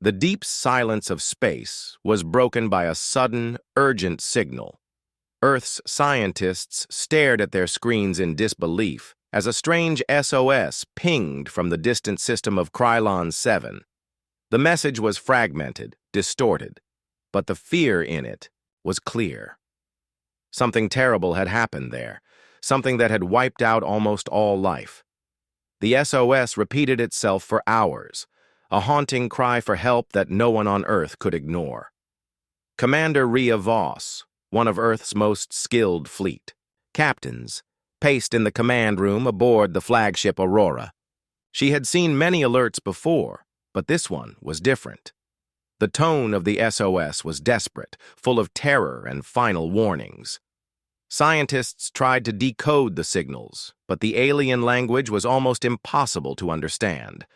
The deep silence of space was broken by a sudden, urgent signal. Earth's scientists stared at their screens in disbelief as a strange SOS pinged from the distant system of Krylon 7. The message was fragmented, distorted, but the fear in it was clear. Something terrible had happened there, something that had wiped out almost all life. The SOS repeated itself for hours, a haunting cry for help that no one on Earth could ignore. Commander Rhea Voss, one of Earth's most skilled fleet captains, paced in the command room aboard the flagship Aurora. She had seen many alerts before, but this one was different. The tone of the SOS was desperate, full of terror and final warnings. Scientists tried to decode the signals, but the alien language was almost impossible to understand.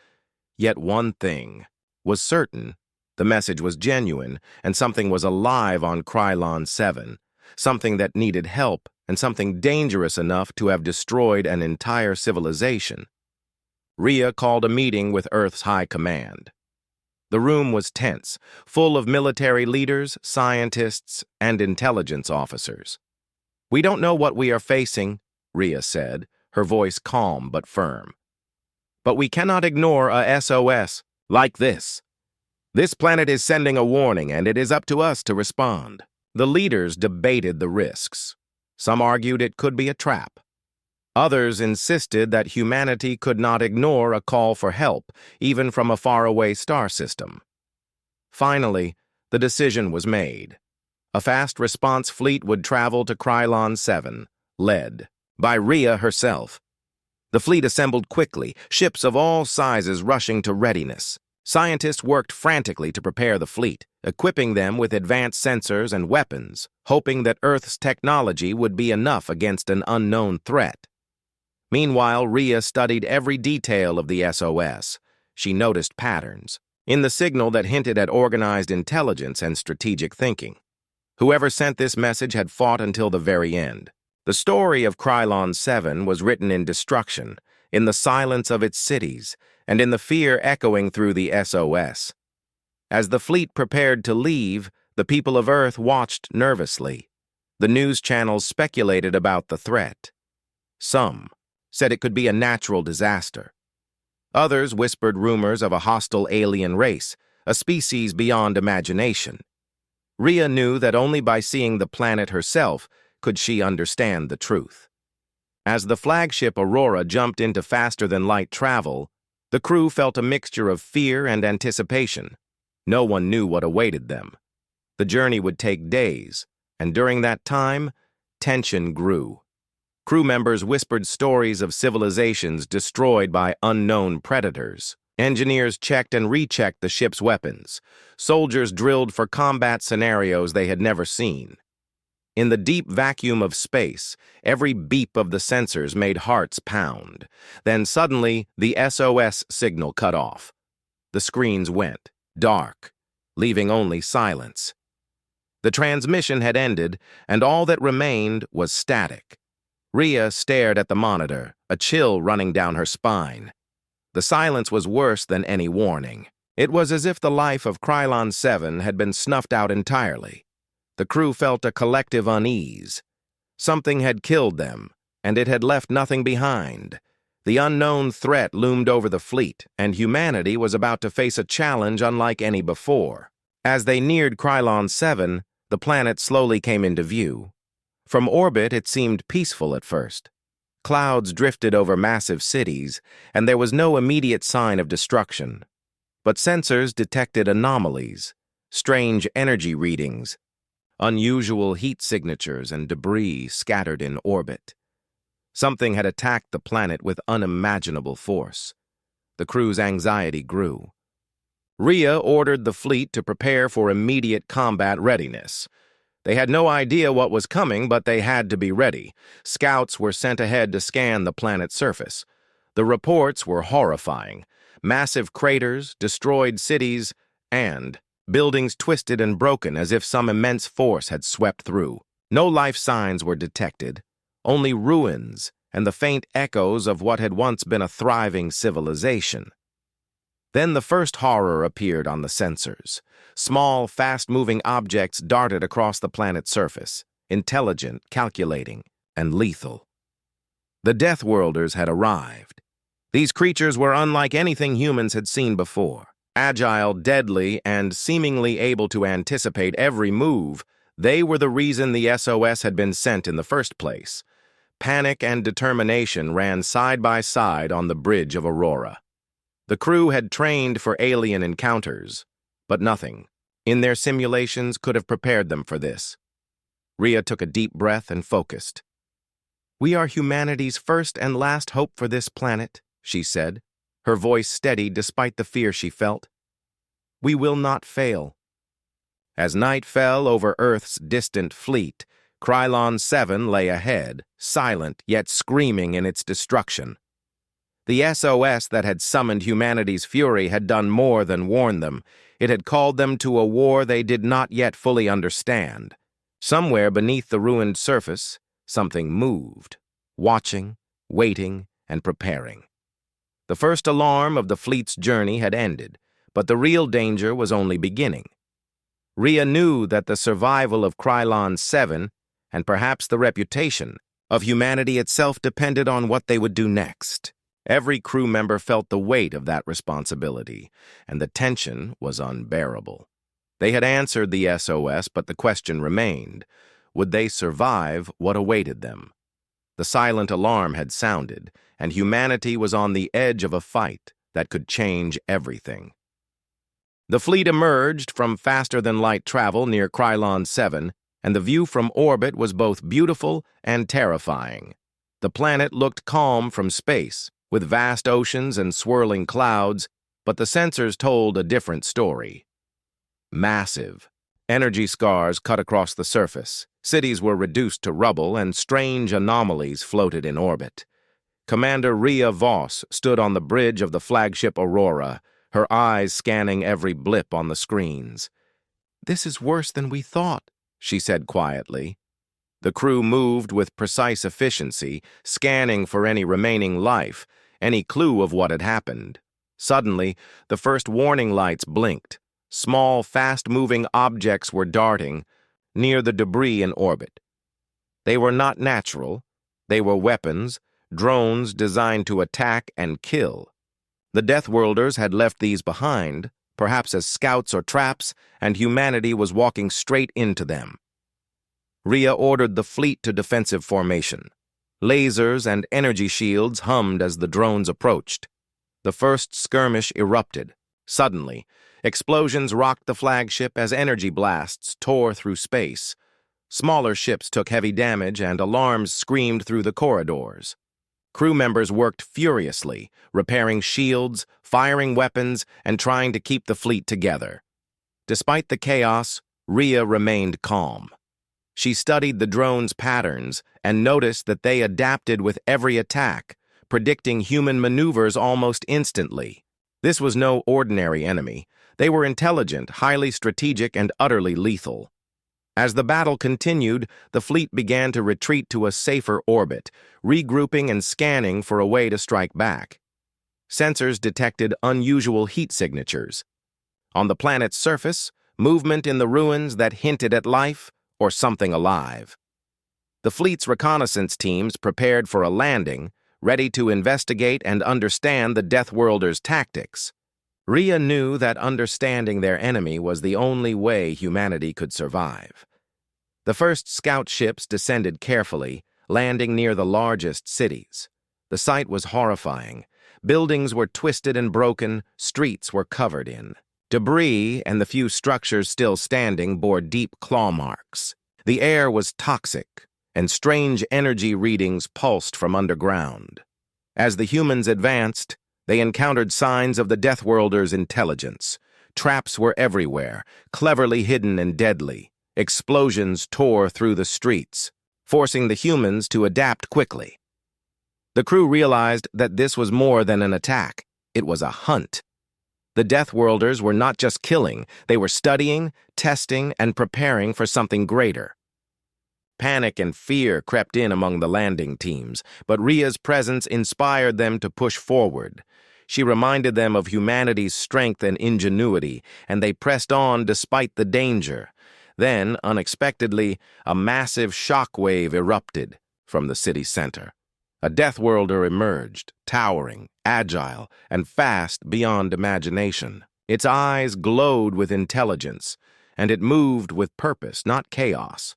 Yet one thing was certain: the message was genuine, and something was alive on Krylon 7, something that needed help, and something dangerous enough to have destroyed an entire civilization. Rhea called a meeting with Earth's High Command. The room was tense, full of military leaders, scientists, and intelligence officers. "We don't know what we are facing," Rhea said, her voice calm but firm. "But we cannot ignore a SOS like this. This planet is sending a warning, and it is up to us to respond." The leaders debated the risks. Some argued it could be a trap. Others insisted that humanity could not ignore a call for help, even from a faraway star system. Finally, the decision was made. A fast response fleet would travel to Krylon 7, led by Rhea herself. The fleet assembled quickly, ships of all sizes rushing to readiness. Scientists worked frantically to prepare the fleet, equipping them with advanced sensors and weapons, hoping that Earth's technology would be enough against an unknown threat. Meanwhile, Rhea studied every detail of the SOS. She noticed patterns in the signal that hinted at organized intelligence and strategic thinking. Whoever sent this message had fought until the very end. The story of Krylon 7 was written in destruction, in the silence of its cities, and in the fear echoing through the SOS. As the fleet prepared to leave, the people of Earth watched nervously. The news channels speculated about the threat. Some said it could be a natural disaster. Others whispered rumors of a hostile alien race, a species beyond imagination. Rhea knew that only by seeing the planet herself could she understand the truth. As the flagship Aurora jumped into faster-than-light travel, the crew felt a mixture of fear and anticipation. No one knew what awaited them. The journey would take days, and during that time, tension grew. Crew members whispered stories of civilizations destroyed by unknown predators. Engineers checked and rechecked the ship's weapons. Soldiers drilled for combat scenarios they had never seen. In the deep vacuum of space, every beep of the sensors made hearts pound. Then suddenly, the SOS signal cut off. The screens went dark, leaving only silence. The transmission had ended, and all that remained was static. Rhea stared at the monitor, a chill running down her spine. The silence was worse than any warning. It was as if the life of Krylon 7 had been snuffed out entirely. The crew felt a collective unease. Something had killed them, and it had left nothing behind. The unknown threat loomed over the fleet, and humanity was about to face a challenge unlike any before. As they neared Krylon 7, the planet slowly came into view. From orbit, it seemed peaceful at first. Clouds drifted over massive cities, and there was no immediate sign of destruction. But sensors detected anomalies, strange energy readings, unusual heat signatures, and debris scattered in orbit. Something had attacked the planet with unimaginable force. The crew's anxiety grew. Rhea ordered the fleet to prepare for immediate combat readiness. They had no idea what was coming, but they had to be ready. Scouts were sent ahead to scan the planet's surface. The reports were horrifying. Massive craters, destroyed cities, and buildings twisted and broken as if some immense force had swept through. No life signs were detected, only ruins and the faint echoes of what had once been a thriving civilization. Then the first horror appeared on the sensors. Small, fast-moving objects darted across the planet's surface, intelligent, calculating, and lethal. The Deathworlders had arrived. These creatures were unlike anything humans had seen before. Agile, deadly, and seemingly able to anticipate every move, they were the reason the SOS had been sent in the first place. Panic and determination ran side by side on the bridge of Aurora. The crew had trained for alien encounters, but nothing in their simulations could have prepared them for this. Rhea took a deep breath and focused. "We are humanity's first and last hope for this planet," she said, her voice steady despite the fear she felt. "We will not fail." As night fell over Earth's distant fleet, Krylon 7 lay ahead, silent yet screaming in its destruction. The SOS that had summoned humanity's fury had done more than warn them. It had called them to a war they did not yet fully understand. Somewhere beneath the ruined surface, something moved, watching, waiting, and preparing. The first alarm of the fleet's journey had ended, but the real danger was only beginning. Rhea knew that the survival of Krylon 7, and perhaps the reputation of humanity itself, depended on what they would do next. Every crew member felt the weight of that responsibility, and the tension was unbearable. They had answered the SOS, but the question remained: would they survive what awaited them? The silent alarm had sounded, and humanity was on the edge of a fight that could change everything. The fleet emerged from faster-than-light travel near Krylon 7, and the view from orbit was both beautiful and terrifying. The planet looked calm from space, with vast oceans and swirling clouds, but the sensors told a different story. Massive. Energy scars cut across the surface. Cities were reduced to rubble, and strange anomalies floated in orbit. Commander Rhea Voss stood on the bridge of the flagship Aurora, her eyes scanning every blip on the screens. "This is worse than we thought," she said quietly. The crew moved with precise efficiency, scanning for any remaining life, any clue of what had happened. Suddenly, the first warning lights blinked. Small, fast-moving objects were darting near the debris in orbit. They were not natural. They were weapons, drones designed to attack and kill. The Deathworlders had left these behind, perhaps as scouts or traps, and humanity was walking straight into them. Rhea ordered the fleet to defensive formation. Lasers and energy shields hummed as the drones approached. The first skirmish erupted. Suddenly, explosions rocked the flagship as energy blasts tore through space. Smaller ships took heavy damage, and alarms screamed through the corridors. Crew members worked furiously, repairing shields, firing weapons, and trying to keep the fleet together. Despite the chaos, Rhea remained calm. She studied the drones' patterns and noticed that they adapted with every attack, predicting human maneuvers almost instantly. This was no ordinary enemy. They were intelligent, highly strategic, and utterly lethal. As the battle continued, the fleet began to retreat to a safer orbit, regrouping and scanning for a way to strike back. Sensors detected unusual heat signatures. On the planet's surface, movement in the ruins that hinted at life or something alive. The fleet's reconnaissance teams prepared for a landing, ready to investigate and understand the Deathworlders' tactics. Rhea knew that understanding their enemy was the only way humanity could survive. The first scout ships descended carefully, landing near the largest cities. The sight was horrifying. Buildings were twisted and broken, streets were covered in. Debris and the few structures still standing bore deep claw marks. The air was toxic, and strange energy readings pulsed from underground. As the humans advanced, they encountered signs of the Deathworlders' intelligence. Traps were everywhere, cleverly hidden and deadly. Explosions tore through the streets, forcing the humans to adapt quickly. The crew realized that this was more than an attack. It was a hunt. The Deathworlders were not just killing, they were studying, testing, and preparing for something greater. Panic and fear crept in among the landing teams, but Rhea's presence inspired them to push forward. She reminded them of humanity's strength and ingenuity, and they pressed on despite the danger. Then, unexpectedly, a massive shockwave erupted from the city center. A Deathworlder emerged, towering, agile, and fast beyond imagination. Its eyes glowed with intelligence, and it moved with purpose, not chaos.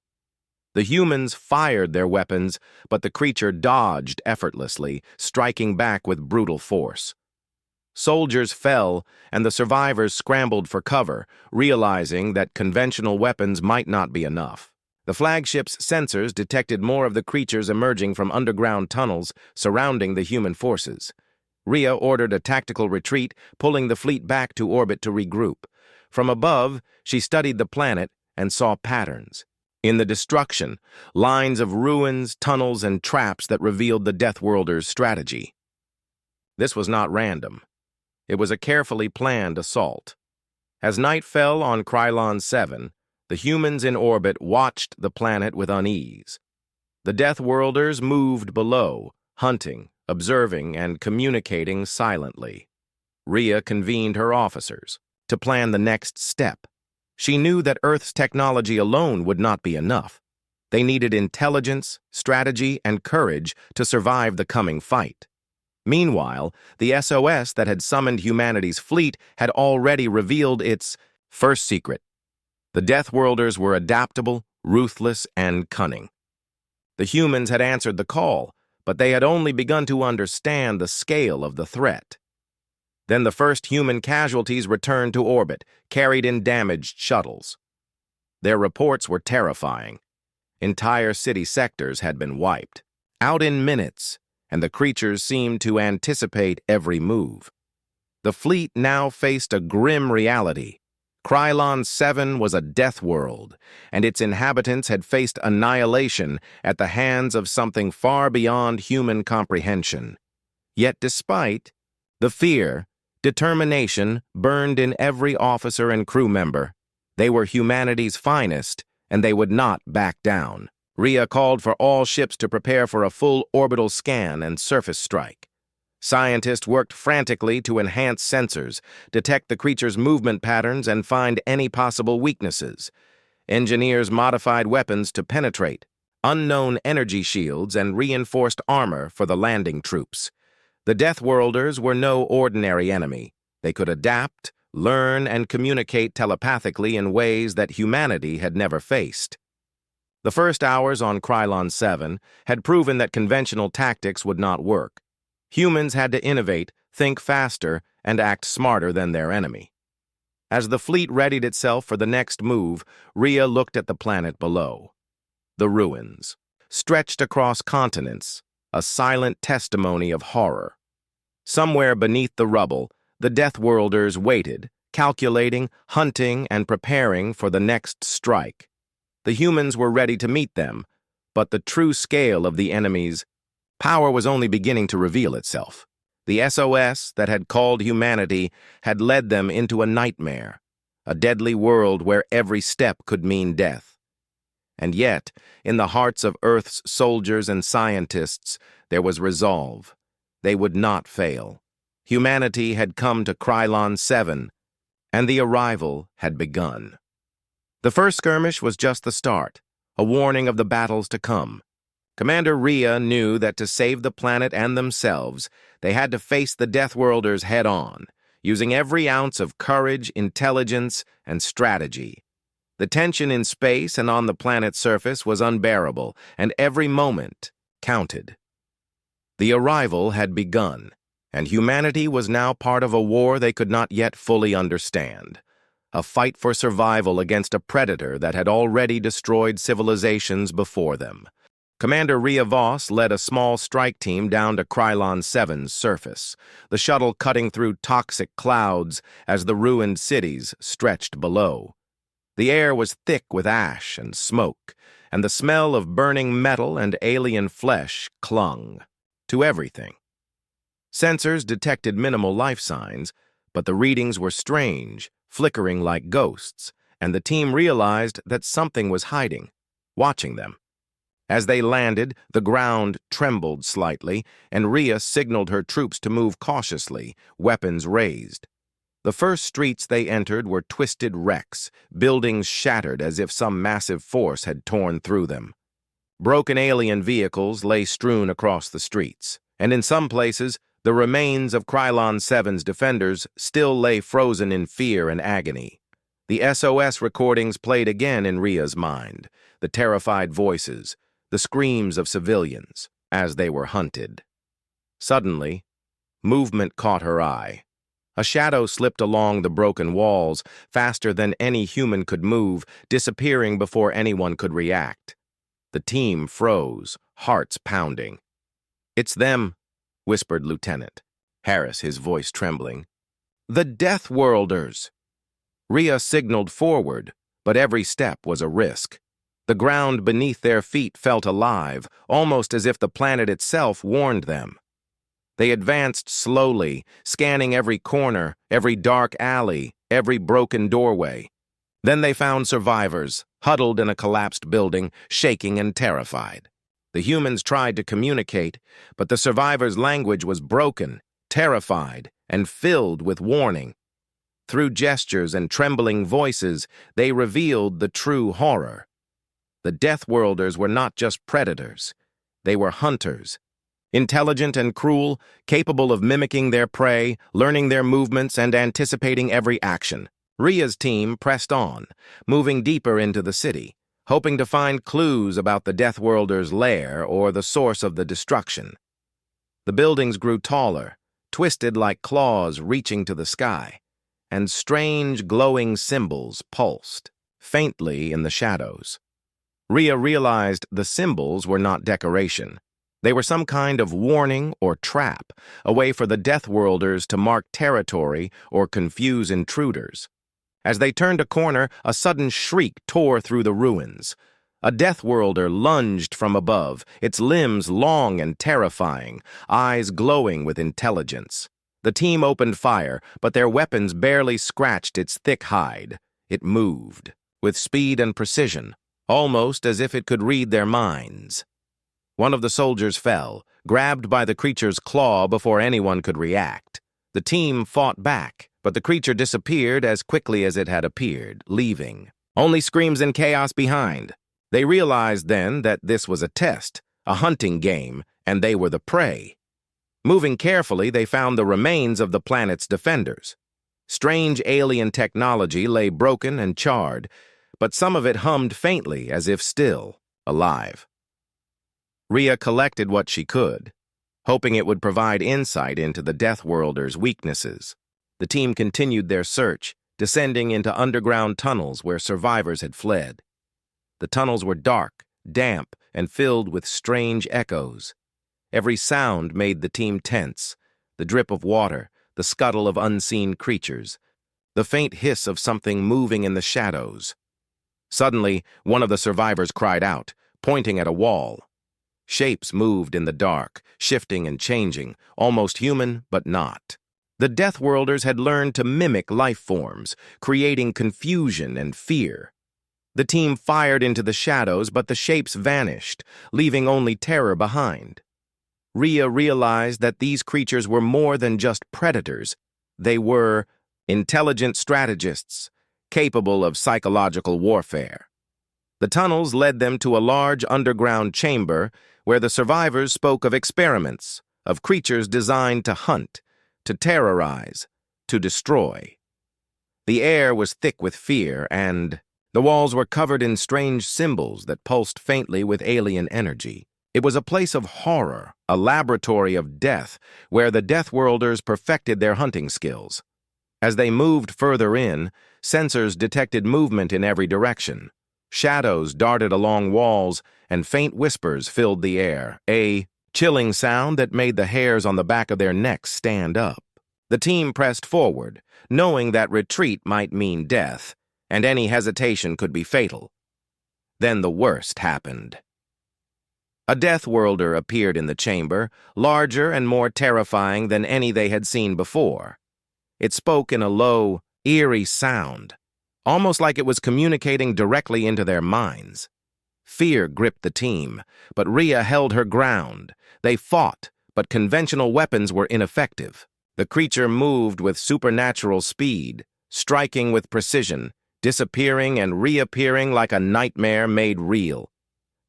The humans fired their weapons, but the creature dodged effortlessly, striking back with brutal force. Soldiers fell, and the survivors scrambled for cover, realizing that conventional weapons might not be enough. The flagship's sensors detected more of the creatures emerging from underground tunnels surrounding the human forces. Rhea ordered a tactical retreat, pulling the fleet back to orbit to regroup. From above, she studied the planet and saw patterns. In the destruction, lines of ruins, tunnels, and traps that revealed the Deathworlders' strategy. This was not random. It was a carefully planned assault. As night fell on Krylon 7, the humans in orbit watched the planet with unease. The Deathworlders moved below, hunting, observing, and communicating silently. Rhea convened her officers to plan the next step. She knew that Earth's technology alone would not be enough. They needed intelligence, strategy, and courage to survive the coming fight. Meanwhile, the SOS that had summoned humanity's fleet had already revealed its first secret. The Deathworlders were adaptable, ruthless, and cunning. The humans had answered the call, but they had only begun to understand the scale of the threat. Then the first human casualties returned to orbit, carried in damaged shuttles. Their reports were terrifying. Entire city sectors had been wiped, out in minutes, and the creatures seemed to anticipate every move. The fleet now faced a grim reality. Krylon 7 was a death world, and its inhabitants had faced annihilation at the hands of something far beyond human comprehension. Yet despite the fear, determination burned in every officer and crew member. They were humanity's finest, and they would not back down. Rhea called for all ships to prepare for a full orbital scan and surface strike. Scientists worked frantically to enhance sensors, detect the creature's movement patterns, and find any possible weaknesses. Engineers modified weapons to penetrate, unknown energy shields, and reinforced armor for the landing troops. The Deathworlders were no ordinary enemy. They could adapt, learn, and communicate telepathically in ways that humanity had never faced. The first hours on Krylon 7 had proven that conventional tactics would not work. Humans had to innovate, think faster, and act smarter than their enemy. As the fleet readied itself for the next move, Rhea looked at the planet below. The ruins, stretched across continents, a silent testimony of horror. Somewhere beneath the rubble, the Deathworlders waited, calculating, hunting, and preparing for the next strike. The humans were ready to meet them, but the true scale of the enemy's power was only beginning to reveal itself. The SOS that had called humanity had led them into a nightmare, a deadly world where every step could mean death. And yet, in the hearts of Earth's soldiers and scientists, there was resolve. They would not fail. Humanity had come to Krylon 7, and the arrival had begun. The first skirmish was just the start, a warning of the battles to come. Commander Rhea knew that to save the planet and themselves, they had to face the Deathworlders head-on, using every ounce of courage, intelligence, and strategy. The tension in space and on the planet's surface was unbearable, and every moment counted. The arrival had begun, and humanity was now part of a war they could not yet fully understand. A fight for survival against a predator that had already destroyed civilizations before them. Commander Rhea Voss led a small strike team down to Krylon 7's surface, the shuttle cutting through toxic clouds as the ruined cities stretched below. The air was thick with ash and smoke, and the smell of burning metal and alien flesh clung to everything. Sensors detected minimal life signs, but the readings were strange, flickering like ghosts, and the team realized that something was hiding, watching them. As they landed, the ground trembled slightly, and Rhea signaled her troops to move cautiously, weapons raised. The first streets they entered were twisted wrecks, buildings shattered as if some massive force had torn through them. Broken alien vehicles lay strewn across the streets, and in some places, the remains of Krylon 7's defenders still lay frozen in fear and agony. The SOS recordings played again in Rhea's mind, the terrified voices, the screams of civilians as they were hunted. Suddenly, movement caught her eye. A shadow slipped along the broken walls, faster than any human could move, disappearing before anyone could react. The team froze, hearts pounding. "It's them," whispered Lieutenant Harris, his voice trembling. "The Deathworlders!" Rhea signaled forward, but every step was a risk. The ground beneath their feet felt alive, almost as if the planet itself warned them. They advanced slowly, scanning every corner, every dark alley, every broken doorway. Then they found survivors, huddled in a collapsed building, shaking and terrified. The humans tried to communicate, but the survivors' language was broken, terrified, and filled with warning. Through gestures and trembling voices, they revealed the true horror. The Deathworlders were not just predators. They were hunters. Intelligent and cruel, capable of mimicking their prey, learning their movements, and anticipating every action. Rhea's team pressed on, moving deeper into the city, hoping to find clues about the Deathworlders' lair or the source of the destruction. The buildings grew taller, twisted like claws reaching to the sky, and strange glowing symbols pulsed, faintly in the shadows. Rhea realized the symbols were not decoration. They were some kind of warning or trap, a way for the Deathworlders to mark territory or confuse intruders. As they turned a corner, a sudden shriek tore through the ruins. A Deathworlder lunged from above, its limbs long and terrifying, eyes glowing with intelligence. The team opened fire, but their weapons barely scratched its thick hide. It moved, with speed and precision, almost as if it could read their minds. One of the soldiers fell, grabbed by the creature's claw before anyone could react. The team fought back, but the creature disappeared as quickly as it had appeared, leaving. Only screams and chaos behind. They realized then that this was a test, a hunting game, and they were the prey. Moving carefully, they found the remains of the planet's defenders. Strange alien technology lay broken and charred, but some of it hummed faintly as if still alive. Rhea collected what she could, hoping it would provide insight into the Deathworlders' weaknesses. The team continued their search, descending into underground tunnels where survivors had fled. The tunnels were dark, damp, and filled with strange echoes. Every sound made the team tense: the drip of water, the scuttle of unseen creatures, the faint hiss of something moving in the shadows. Suddenly, one of the survivors cried out, pointing at a wall. Shapes moved in the dark, shifting and changing, almost human but not. The Deathworlders had learned to mimic life forms, creating confusion and fear. The team fired into the shadows, but the shapes vanished, leaving only terror behind. Rhea realized that these creatures were more than just predators. They were intelligent strategists, capable of psychological warfare. The tunnels led them to a large underground chamber where the survivors spoke of experiments, of creatures designed to hunt, to terrorize, to destroy. The air was thick with fear, and the walls were covered in strange symbols that pulsed faintly with alien energy. It was a place of horror, a laboratory of death, where the Deathworlders perfected their hunting skills. As they moved further in, sensors detected movement in every direction. Shadows darted along walls, and faint whispers filled the air, a chilling sound that made the hairs on the back of their necks stand up. The team pressed forward, knowing that retreat might mean death, and any hesitation could be fatal. Then the worst happened. A Deathworlder appeared in the chamber, larger and more terrifying than any they had seen before. It spoke in a low, eerie sound, almost like it was communicating directly into their minds. Fear gripped the team, but Rhea held her ground. They fought, but conventional weapons were ineffective. The creature moved with supernatural speed, striking with precision, disappearing and reappearing like a nightmare made real.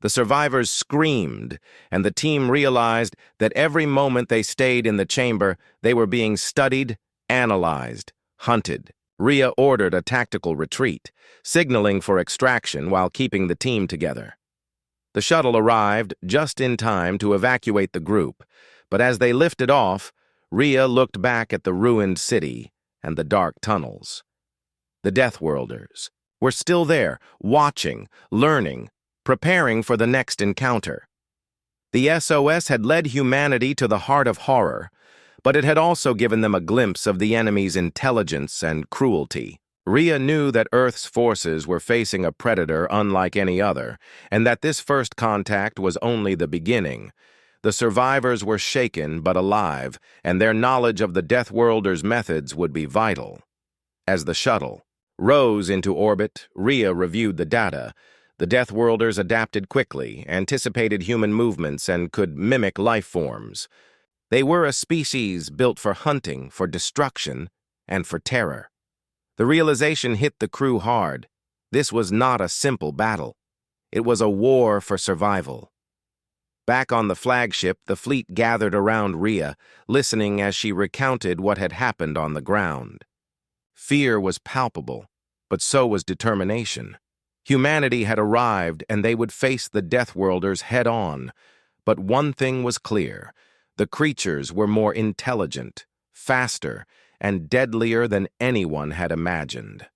The survivors screamed, and the team realized that every moment they stayed in the chamber, they were being studied, analyzed, hunted. Rhea ordered a tactical retreat, signaling for extraction while keeping the team together. The shuttle arrived just in time to evacuate the group, but as they lifted off, Rhea looked back at the ruined city and the dark tunnels. The Deathworlders were still there, watching, learning, preparing for the next encounter. The SOS had led humanity to the heart of horror, but it had also given them a glimpse of the enemy's intelligence and cruelty. Rhea knew that Earth's forces were facing a predator unlike any other, and that this first contact was only the beginning. The survivors were shaken but alive, and their knowledge of the Deathworlders' methods would be vital. As the shuttle rose into orbit, Rhea reviewed the data. The Deathworlders adapted quickly, anticipated human movements, and could mimic life forms. They were a species built for hunting, for destruction, and for terror. The realization hit the crew hard. This was not a simple battle. It was a war for survival. Back on the flagship, the fleet gathered around Rhea, listening as she recounted what had happened on the ground. Fear was palpable, but so was determination. Humanity had arrived, and they would face the Deathworlders head-on. But one thing was clear. The creatures were more intelligent, faster, and deadlier than anyone had imagined.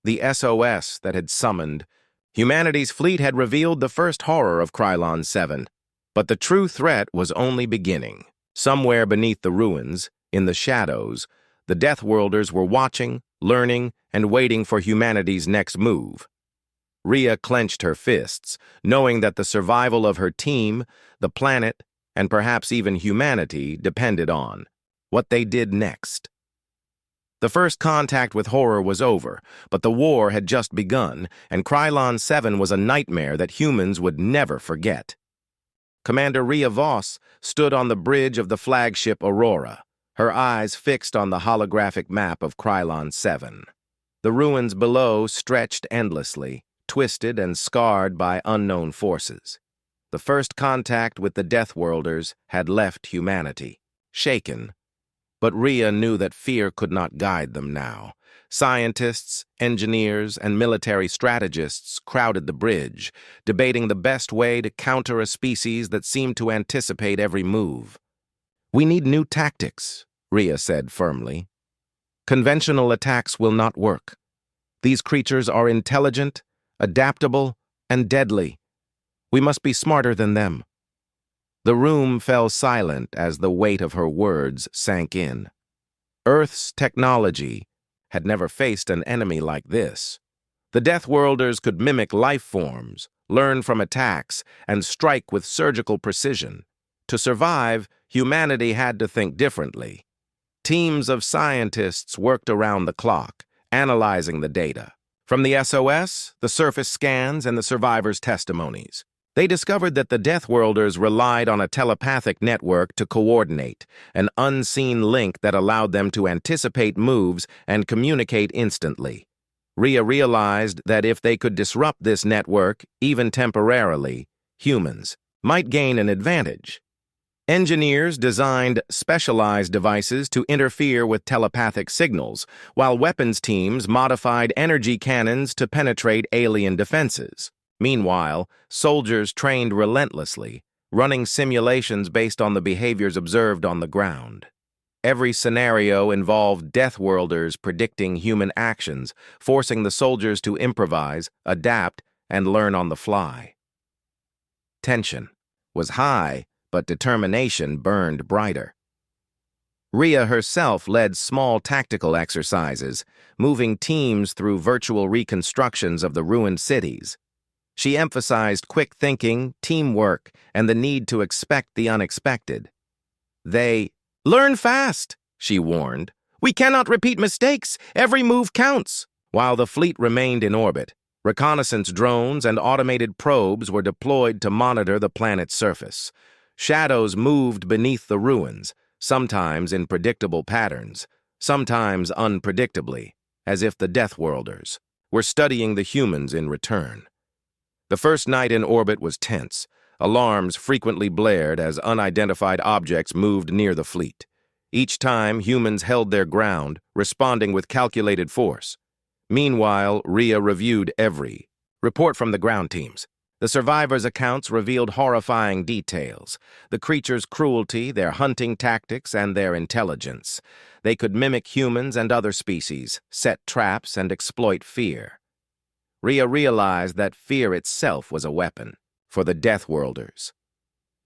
The SOS that had summoned, humanity's fleet had revealed the first horror of Krylon 7, but the true threat was only beginning. Somewhere beneath the ruins, in the shadows, the Deathworlders were watching, learning, and waiting for humanity's next move. Rhea clenched her fists, knowing that the survival of her team, the planet, and perhaps even humanity depended on what they did next. The first contact with horror was over, but the war had just begun, and Krylon 7 was a nightmare that humans would never forget. Commander Rhea Voss stood on the bridge of the flagship Aurora, her eyes fixed on the holographic map of Krylon 7. The ruins below stretched endlessly, twisted and scarred by unknown forces. The first contact with the Deathworlders had left humanity, shaken, but Rhea knew that fear could not guide them now. Scientists, engineers, and military strategists crowded the bridge, debating the best way to counter a species that seemed to anticipate every move. "We need new tactics," Rhea said firmly. "Conventional attacks will not work. These creatures are intelligent, adaptable, and deadly. We must be smarter than them." The room fell silent as the weight of her words sank in. Earth's technology had never faced an enemy like this. The Deathworlders could mimic life forms, learn from attacks, and strike with surgical precision. To survive, humanity had to think differently. Teams of scientists worked around the clock, analyzing the data. From the SOS, the surface scans, and the survivors' testimonies, they discovered that the Deathworlders relied on a telepathic network to coordinate, an unseen link that allowed them to anticipate moves and communicate instantly. Rhea realized that if they could disrupt this network, even temporarily, humans might gain an advantage. Engineers designed specialized devices to interfere with telepathic signals, while weapons teams modified energy cannons to penetrate alien defenses. Meanwhile, soldiers trained relentlessly, running simulations based on the behaviors observed on the ground. Every scenario involved Deathworlders predicting human actions, forcing the soldiers to improvise, adapt, and learn on the fly. Tension was high, but determination burned brighter. Rhea herself led small tactical exercises, moving teams through virtual reconstructions of the ruined cities. She emphasized quick thinking, teamwork, and the need to expect the unexpected. "Learn fast," she warned. "We cannot repeat mistakes. Every move counts." While the fleet remained in orbit, Reconnaissance drones and automated probes were deployed to monitor the planet's surface. Shadows moved beneath the ruins, sometimes in predictable patterns, sometimes unpredictably, as if the Deathworlders were studying the humans in return. The first night in orbit was tense. Alarms frequently blared as unidentified objects moved near the fleet. Each time, humans held their ground, responding with calculated force. Meanwhile, Rhea reviewed every report from the ground teams. The survivors' accounts revealed horrifying details: the creatures' cruelty, their hunting tactics, and their intelligence. They could mimic humans and other species, set traps, and exploit fear. Rhea realized that fear itself was a weapon for the Deathworlders.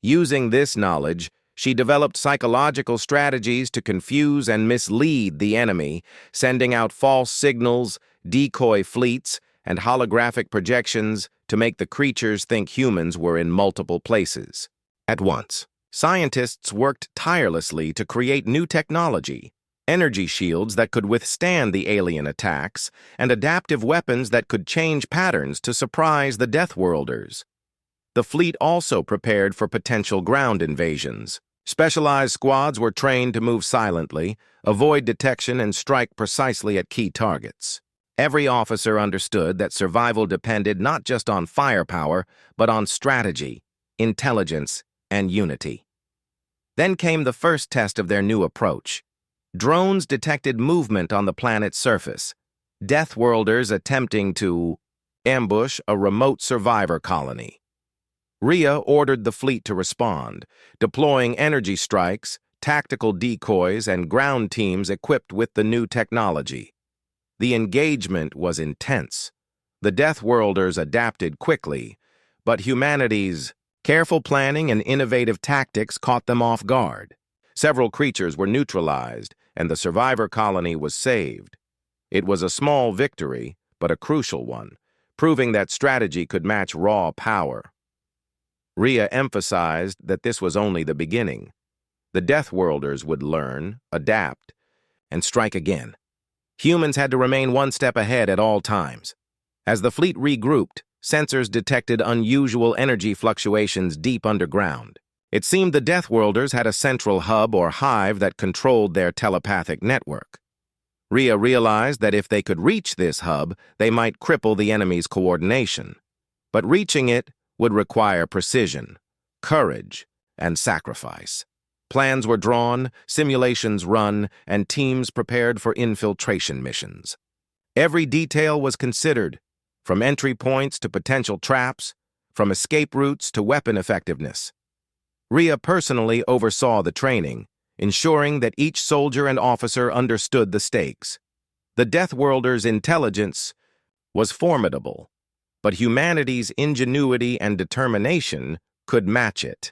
Using this knowledge, she developed psychological strategies to confuse and mislead the enemy, sending out false signals, decoy fleets, and holographic projections to make the creatures think humans were in multiple places at once. Scientists worked tirelessly to create new technology, energy shields that could withstand the alien attacks, and adaptive weapons that could change patterns to surprise the Deathworlders. The fleet also prepared for potential ground invasions. Specialized squads were trained to move silently, avoid detection, and strike precisely at key targets. Every officer understood that survival depended not just on firepower, but on strategy, intelligence, and unity. Then came the first test of their new approach. Drones detected movement on the planet's surface, Deathworlders attempting to ambush a remote survivor colony. Rhea ordered the fleet to respond, deploying energy strikes, tactical decoys, and ground teams equipped with the new technology. The engagement was intense. The Deathworlders adapted quickly, but humanity's careful planning and innovative tactics caught them off guard. Several creatures were neutralized, and the survivor colony was saved. It was a small victory, but a crucial one, proving that strategy could match raw power. Rhea emphasized that this was only the beginning. The Deathworlders would learn, adapt, and strike again. Humans had to remain one step ahead at all times. As the fleet regrouped, sensors detected unusual energy fluctuations deep underground. It seemed the Deathworlders had a central hub or hive that controlled their telepathic network. Rhea realized that if they could reach this hub, they might cripple the enemy's coordination. But reaching it would require precision, courage, and sacrifice. Plans were drawn, simulations run, and teams prepared for infiltration missions. Every detail was considered, from entry points to potential traps, from escape routes to weapon effectiveness. Rhea personally oversaw the training, ensuring that each soldier and officer understood the stakes. The Deathworlders' intelligence was formidable, but humanity's ingenuity and determination could match it.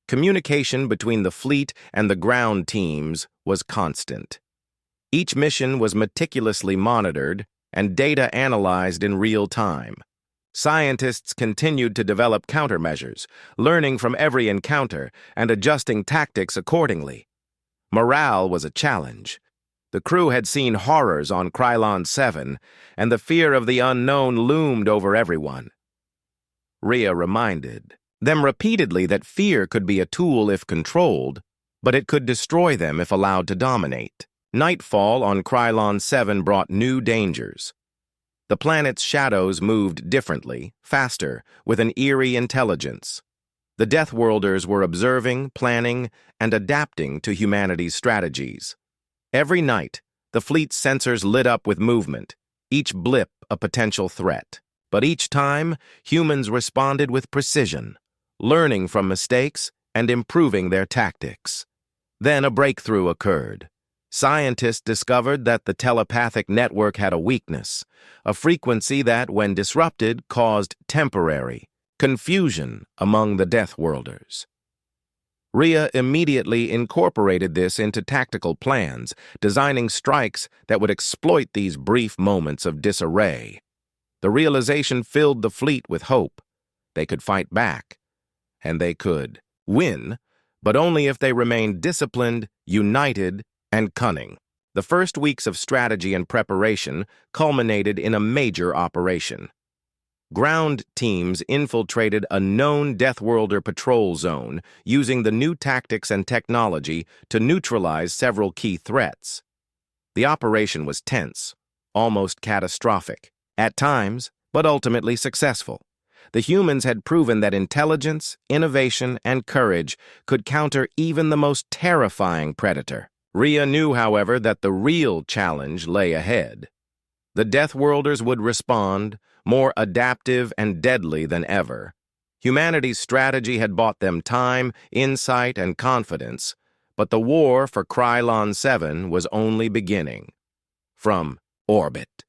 Communication between the fleet and the ground teams was constant. Each mission was meticulously monitored and data analyzed in real time. Scientists continued to develop countermeasures, learning from every encounter and adjusting tactics accordingly. Morale was a challenge. The crew had seen horrors on Krylon 7, and the fear of the unknown loomed over everyone. Rhea reminded them repeatedly that fear could be a tool if controlled, but it could destroy them if allowed to dominate. Nightfall on Krylon 7 brought new dangers. The planet's shadows moved differently, faster, with an eerie intelligence. The Deathworlders were observing, planning, and adapting to humanity's strategies. Every night, the fleet's sensors lit up with movement, each blip a potential threat. But each time, humans responded with precision, learning from mistakes and improving their tactics. Then a breakthrough occurred. Scientists discovered that the telepathic network had a weakness, a frequency that, when disrupted, caused temporary confusion among the Deathworlders. Rhea immediately incorporated this into tactical plans, designing strikes that would exploit these brief moments of disarray. The realization filled the fleet with hope. They could fight back, and they could win, but only if they remained disciplined, united, and cunning. The first weeks of strategy and preparation culminated in a major operation. Ground teams infiltrated a known Deathworlder patrol zone using the new tactics and technology to neutralize several key threats. The operation was tense, almost catastrophic, at times, but ultimately successful. The humans had proven that intelligence, innovation, and courage could counter even the most terrifying predator. Rhea knew, however, that the real challenge lay ahead. The Deathworlders would respond, more adaptive and deadly than ever. Humanity's strategy had bought them time, insight, and confidence, but the war for Krylon 7 was only beginning. From orbit.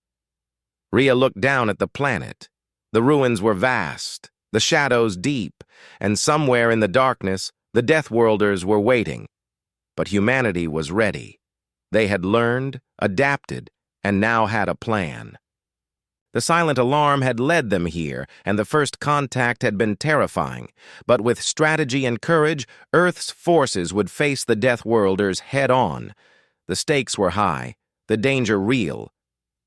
Rhea looked down at the planet. The ruins were vast, the shadows deep, and somewhere in the darkness, the Deathworlders were waiting. But humanity was ready. They had learned, adapted, and now had a plan. The silent alarm had led them here, and the first contact had been terrifying. But with strategy and courage, Earth's forces would face the Deathworlders head-on. The stakes were high, the danger real.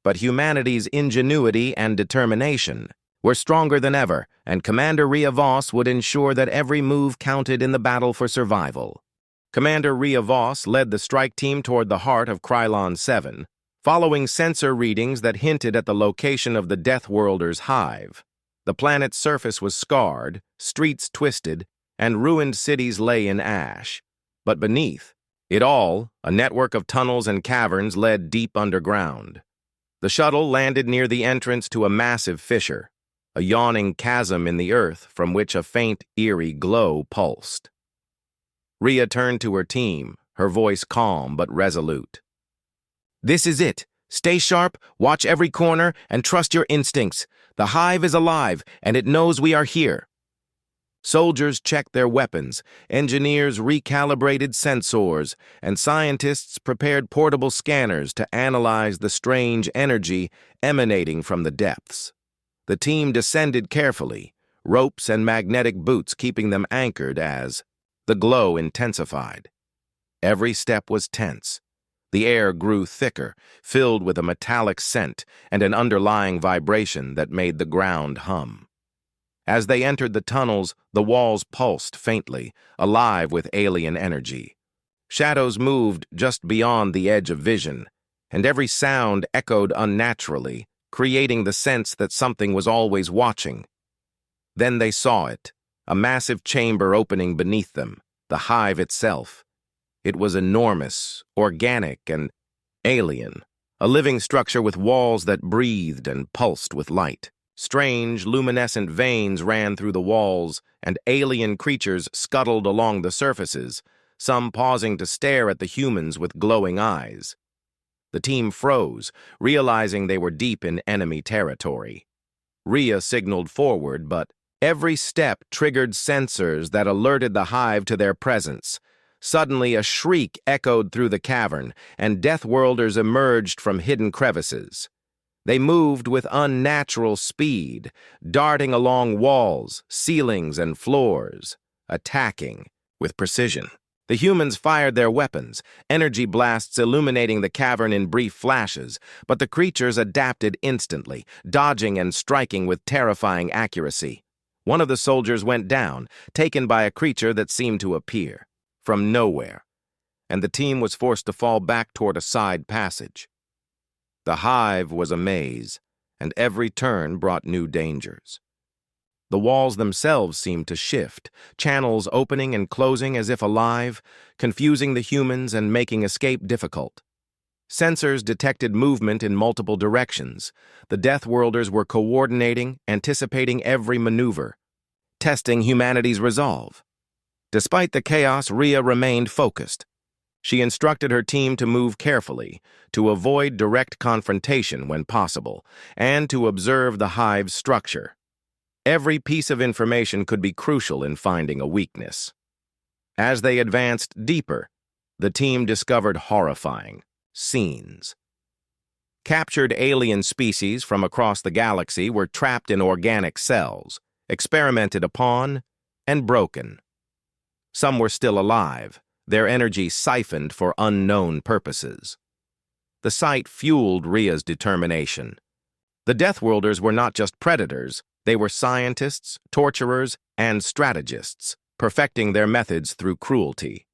But humanity's ingenuity and determination were stronger than ever, and Commander Rhea Voss would ensure that every move counted in the battle for survival. Commander Rhea Voss led the strike team toward the heart of Krylon 7, following sensor readings that hinted at the location of the Deathworlders' hive. The planet's surface was scarred, streets twisted, and ruined cities lay in ash. But beneath it all, a network of tunnels and caverns led deep underground. The shuttle landed near the entrance to a massive fissure, a yawning chasm in the earth from which a faint, eerie glow pulsed. Rhea turned to her team, her voice calm but resolute. "This is it. Stay sharp, watch every corner, and trust your instincts. The hive is alive, and it knows we are here." Soldiers checked their weapons, engineers recalibrated sensors, and scientists prepared portable scanners to analyze the strange energy emanating from the depths. The team descended carefully, ropes and magnetic boots keeping them anchored as the glow intensified. Every step was tense. The air grew thicker, filled with a metallic scent and an underlying vibration that made the ground hum. As they entered the tunnels, the walls pulsed faintly, alive with alien energy. Shadows moved just beyond the edge of vision, and every sound echoed unnaturally, creating the sense that something was always watching. Then they saw it, a massive chamber opening beneath them, the hive itself. It was enormous, organic, and alien, a living structure with walls that breathed and pulsed with light. Strange, luminescent veins ran through the walls, and alien creatures scuttled along the surfaces, some pausing to stare at the humans with glowing eyes. The team froze, realizing they were deep in enemy territory. Rhea signaled forward, but every step triggered sensors that alerted the hive to their presence. Suddenly, a shriek echoed through the cavern, and Deathworlders emerged from hidden crevices. They moved with unnatural speed, darting along walls, ceilings, and floors, attacking with precision. The humans fired their weapons, energy blasts illuminating the cavern in brief flashes, but the creatures adapted instantly, dodging and striking with terrifying accuracy. One of the soldiers went down, taken by a creature that seemed to appear from nowhere, and the team was forced to fall back toward a side passage. The hive was a maze, and every turn brought new dangers. The walls themselves seemed to shift, channels opening and closing as if alive, confusing the humans and making escape difficult. Sensors detected movement in multiple directions. The Deathworlders were coordinating, anticipating every maneuver, testing humanity's resolve. Despite the chaos, Rhea remained focused. She instructed her team to move carefully, to avoid direct confrontation when possible, and to observe the hive's structure. Every piece of information could be crucial in finding a weakness. As they advanced deeper, the team discovered horrifying scenes. Captured alien species from across the galaxy were trapped in organic cells, experimented upon, and broken. Some were still alive, their energy siphoned for unknown purposes. The sight fueled Rhea's determination. The Deathworlders were not just predators, they were scientists, torturers, and strategists, perfecting their methods through cruelty.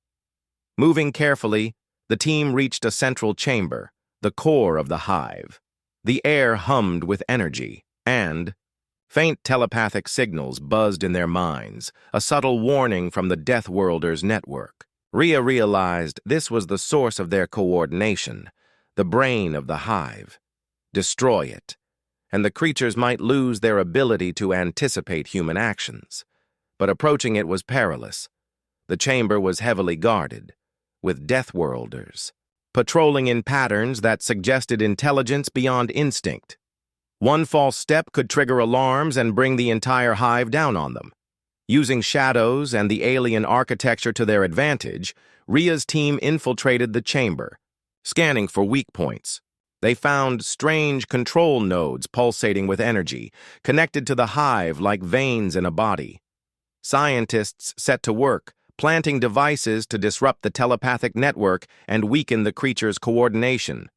Moving carefully, the team reached a central chamber, the core of the hive. The air hummed with energy, and faint telepathic signals buzzed in their minds, a subtle warning from the Deathworlders' network. Rhea realized this was the source of their coordination, the brain of the hive. Destroy it, and the creatures might lose their ability to anticipate human actions. But approaching it was perilous. The chamber was heavily guarded, with Deathworlders, patrolling in patterns that suggested intelligence beyond instinct. One false step could trigger alarms and bring the entire hive down on them. Using shadows and the alien architecture to their advantage, Rhea's team infiltrated the chamber, scanning for weak points. They found strange control nodes pulsating with energy, connected to the hive like veins in a body. Scientists set to work, planting devices to disrupt the telepathic network and weaken the creature's coordination.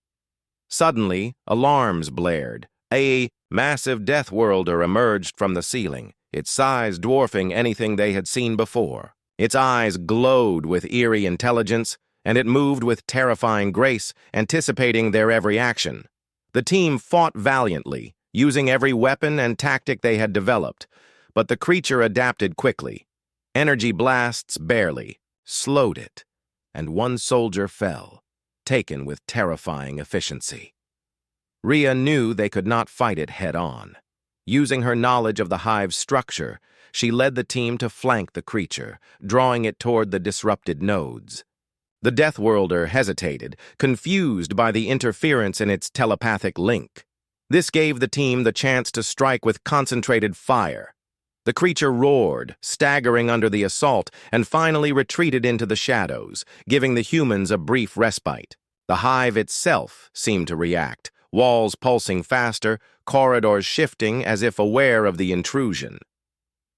Suddenly, alarms blared. A massive Deathworlder emerged from the ceiling, its size dwarfing anything they had seen before. Its eyes glowed with eerie intelligence, and it moved with terrifying grace, anticipating their every action. The team fought valiantly, using every weapon and tactic they had developed, but the creature adapted quickly. Energy blasts barely slowed it, and one soldier fell, taken with terrifying efficiency. Rhea knew they could not fight it head-on. Using her knowledge of the hive's structure, she led the team to flank the creature, drawing it toward the disrupted nodes. The Deathworlder hesitated, confused by the interference in its telepathic link. This gave the team the chance to strike with concentrated fire. The creature roared, staggering under the assault, and finally retreated into the shadows, giving the humans a brief respite. The hive itself seemed to react, walls pulsing faster, corridors shifting as if aware of the intrusion.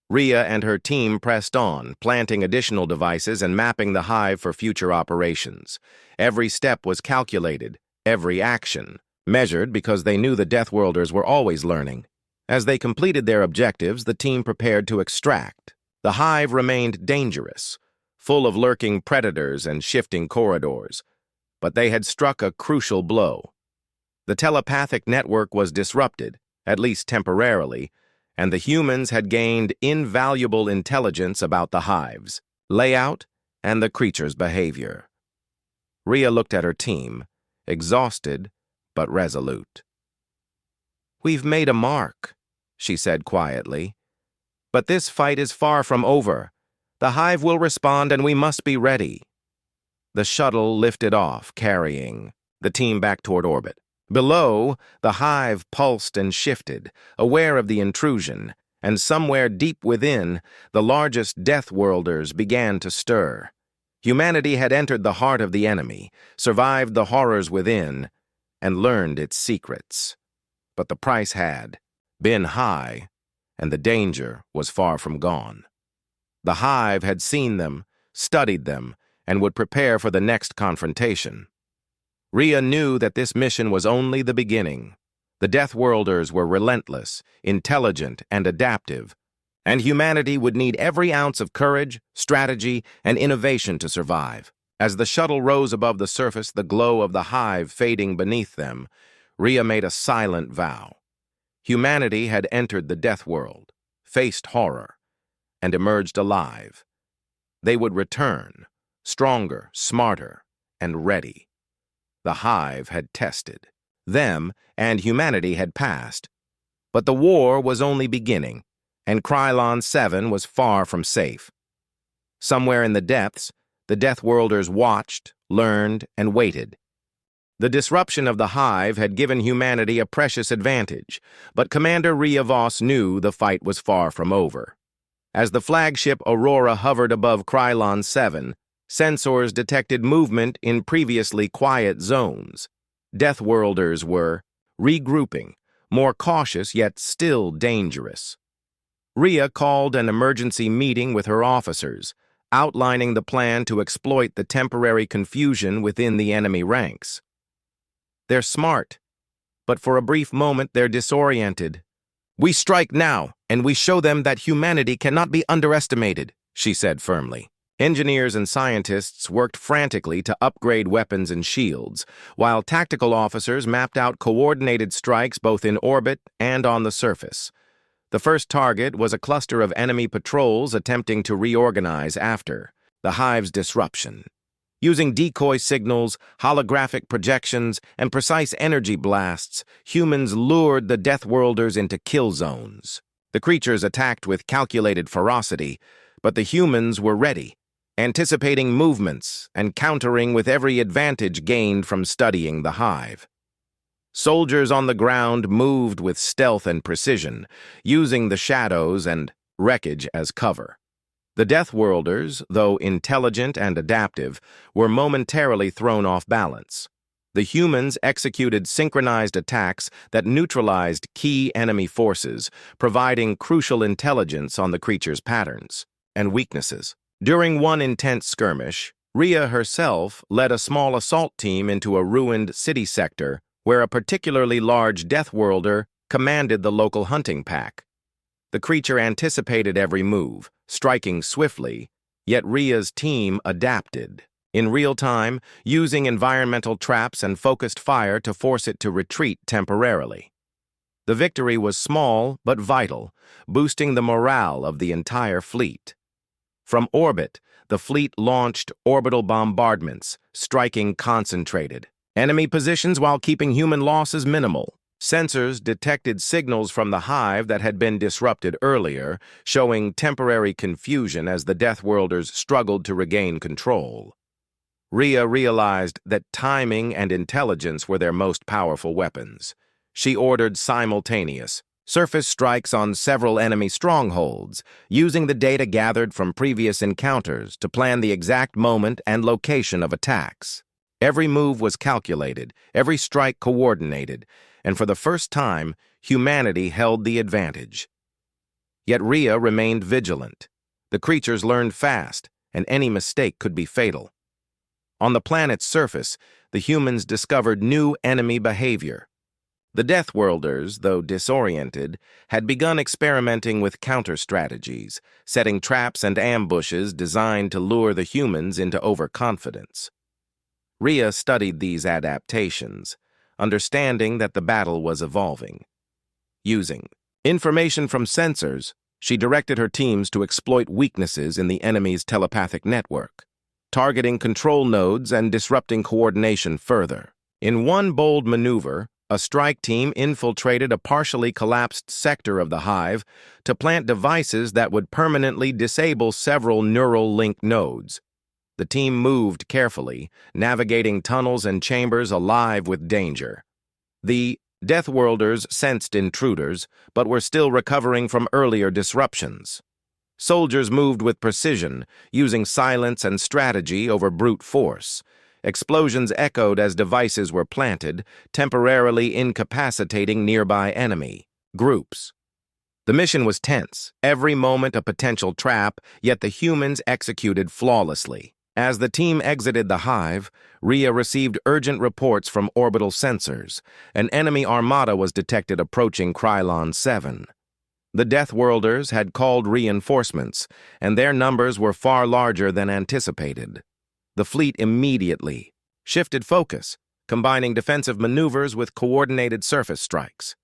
Rhea and her team pressed on, planting additional devices and mapping the hive for future operations. Every step was calculated, every action measured because they knew the Deathworlders were always learning. As they completed their objectives, the team prepared to extract. The hive remained dangerous, full of lurking predators and shifting corridors, but they had struck a crucial blow. The telepathic network was disrupted, at least temporarily, and the humans had gained invaluable intelligence about the hive's layout and the creature's behavior. Rhea looked at her team, exhausted but resolute. "We've made a mark," she said quietly. "But this fight is far from over. The hive will respond and we must be ready." The shuttle lifted off, carrying the team back toward orbit. Below, the hive pulsed and shifted, aware of the intrusion, and somewhere deep within, the largest Deathworlders began to stir. Humanity had entered the heart of the enemy, survived the horrors within, and learned its secrets. But the price had been high, and the danger was far from gone. The hive had seen them, studied them, and would prepare for the next confrontation. Rhea knew that this mission was only the beginning. The Deathworlders were relentless, intelligent, and adaptive, and humanity would need every ounce of courage, strategy, and innovation to survive. As the shuttle rose above the surface, the glow of the hive fading beneath them, Rhea made a silent vow. Humanity had entered the death world, faced horror, and emerged alive. They would return, stronger, smarter, and ready. The hive had tested. Them and humanity had passed. But the war was only beginning, and Krylon 7 was far from safe. Somewhere in the depths, the Deathworlders watched, learned, and waited. The disruption of the hive had given humanity a precious advantage, but Commander Rhea Voss knew the fight was far from over. As the flagship Aurora hovered above Krylon 7, sensors detected movement in previously quiet zones. Deathworlders were regrouping, more cautious yet still dangerous. Rhea called an emergency meeting with her officers, outlining the plan to exploit the temporary confusion within the enemy ranks. They're smart, but for a brief moment they're disoriented. "We strike now, and we show them that humanity cannot be underestimated," she said firmly. Engineers and scientists worked frantically to upgrade weapons and shields, while tactical officers mapped out coordinated strikes both in orbit and on the surface. The first target was a cluster of enemy patrols attempting to reorganize after the Hive's disruption. Using decoy signals, holographic projections, and precise energy blasts, humans lured the Deathworlders into kill zones. The creatures attacked with calculated ferocity, but the humans were ready, anticipating movements and countering with every advantage gained from studying the Hive. Soldiers on the ground moved with stealth and precision, using the shadows and wreckage as cover. The Deathworlders, though intelligent and adaptive, were momentarily thrown off balance. The humans executed synchronized attacks that neutralized key enemy forces, providing crucial intelligence on the creatures' patterns and weaknesses. During one intense skirmish, Rhea herself led a small assault team into a ruined city sector where a particularly large Deathworlder commanded the local hunting pack. The creature anticipated every move, striking swiftly, yet Rhea's team adapted, in real time, using environmental traps and focused fire to force it to retreat temporarily. The victory was small but vital, boosting the morale of the entire fleet. From orbit, the fleet launched orbital bombardments, striking concentrated enemy positions while keeping human losses minimal. Sensors detected signals from the Hive that had been disrupted earlier, showing temporary confusion as the Deathworlders struggled to regain control. Rhea realized that timing and intelligence were their most powerful weapons. She ordered simultaneous surface strikes on several enemy strongholds, using the data gathered from previous encounters to plan the exact moment and location of attacks. Every move was calculated, every strike coordinated, and for the first time, humanity held the advantage. Yet Rhea remained vigilant. The creatures learned fast, and any mistake could be fatal. On the planet's surface, the humans discovered new enemy behavior. The Deathworlders, though disoriented, had begun experimenting with counter-strategies, setting traps and ambushes designed to lure the humans into overconfidence. Rhea studied these adaptations, understanding that the battle was evolving. Using information from sensors, she directed her teams to exploit weaknesses in the enemy's telepathic network, targeting control nodes and disrupting coordination further. In one bold maneuver, a strike team infiltrated a partially collapsed sector of the Hive to plant devices that would permanently disable several neural link nodes. The team moved carefully, navigating tunnels and chambers alive with danger. The Deathworlders sensed intruders, but were still recovering from earlier disruptions. Soldiers moved with precision, using silence and strategy over brute force. Explosions echoed as devices were planted, temporarily incapacitating nearby enemy groups. The mission was tense, every moment a potential trap, yet the humans executed flawlessly. As the team exited the Hive, Rhea received urgent reports from orbital sensors. An enemy armada was detected approaching Krylon 7. The Deathworlders had called reinforcements, and their numbers were far larger than anticipated. The fleet immediately shifted focus, combining defensive maneuvers with coordinated surface strikes.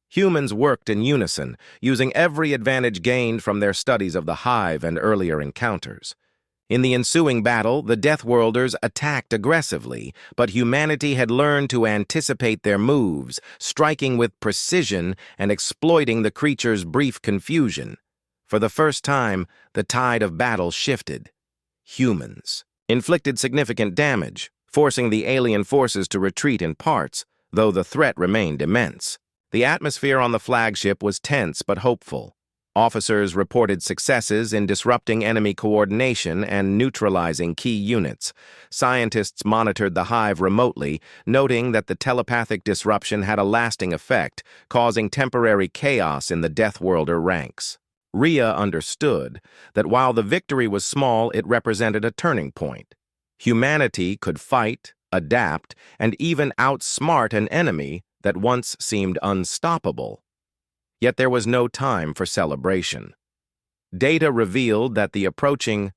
Humans worked in unison, using every advantage gained from their studies of the Hive and earlier encounters. In the ensuing battle, the Deathworlders attacked aggressively, but humanity had learned to anticipate their moves, striking with precision and exploiting the creatures' brief confusion. For the first time, the tide of battle shifted. Humans inflicted significant damage, forcing the alien forces to retreat in parts, though the threat remained immense. The atmosphere on the flagship was tense but hopeful. Officers reported successes in disrupting enemy coordination and neutralizing key units. Scientists monitored the Hive remotely, noting that the telepathic disruption had a lasting effect, causing temporary chaos in the Deathworlder ranks. Rhea understood that while the victory was small, it represented a turning point. Humanity could fight, adapt, and even outsmart an enemy that once seemed unstoppable. Yet there was no time for celebration. Data revealed that the approaching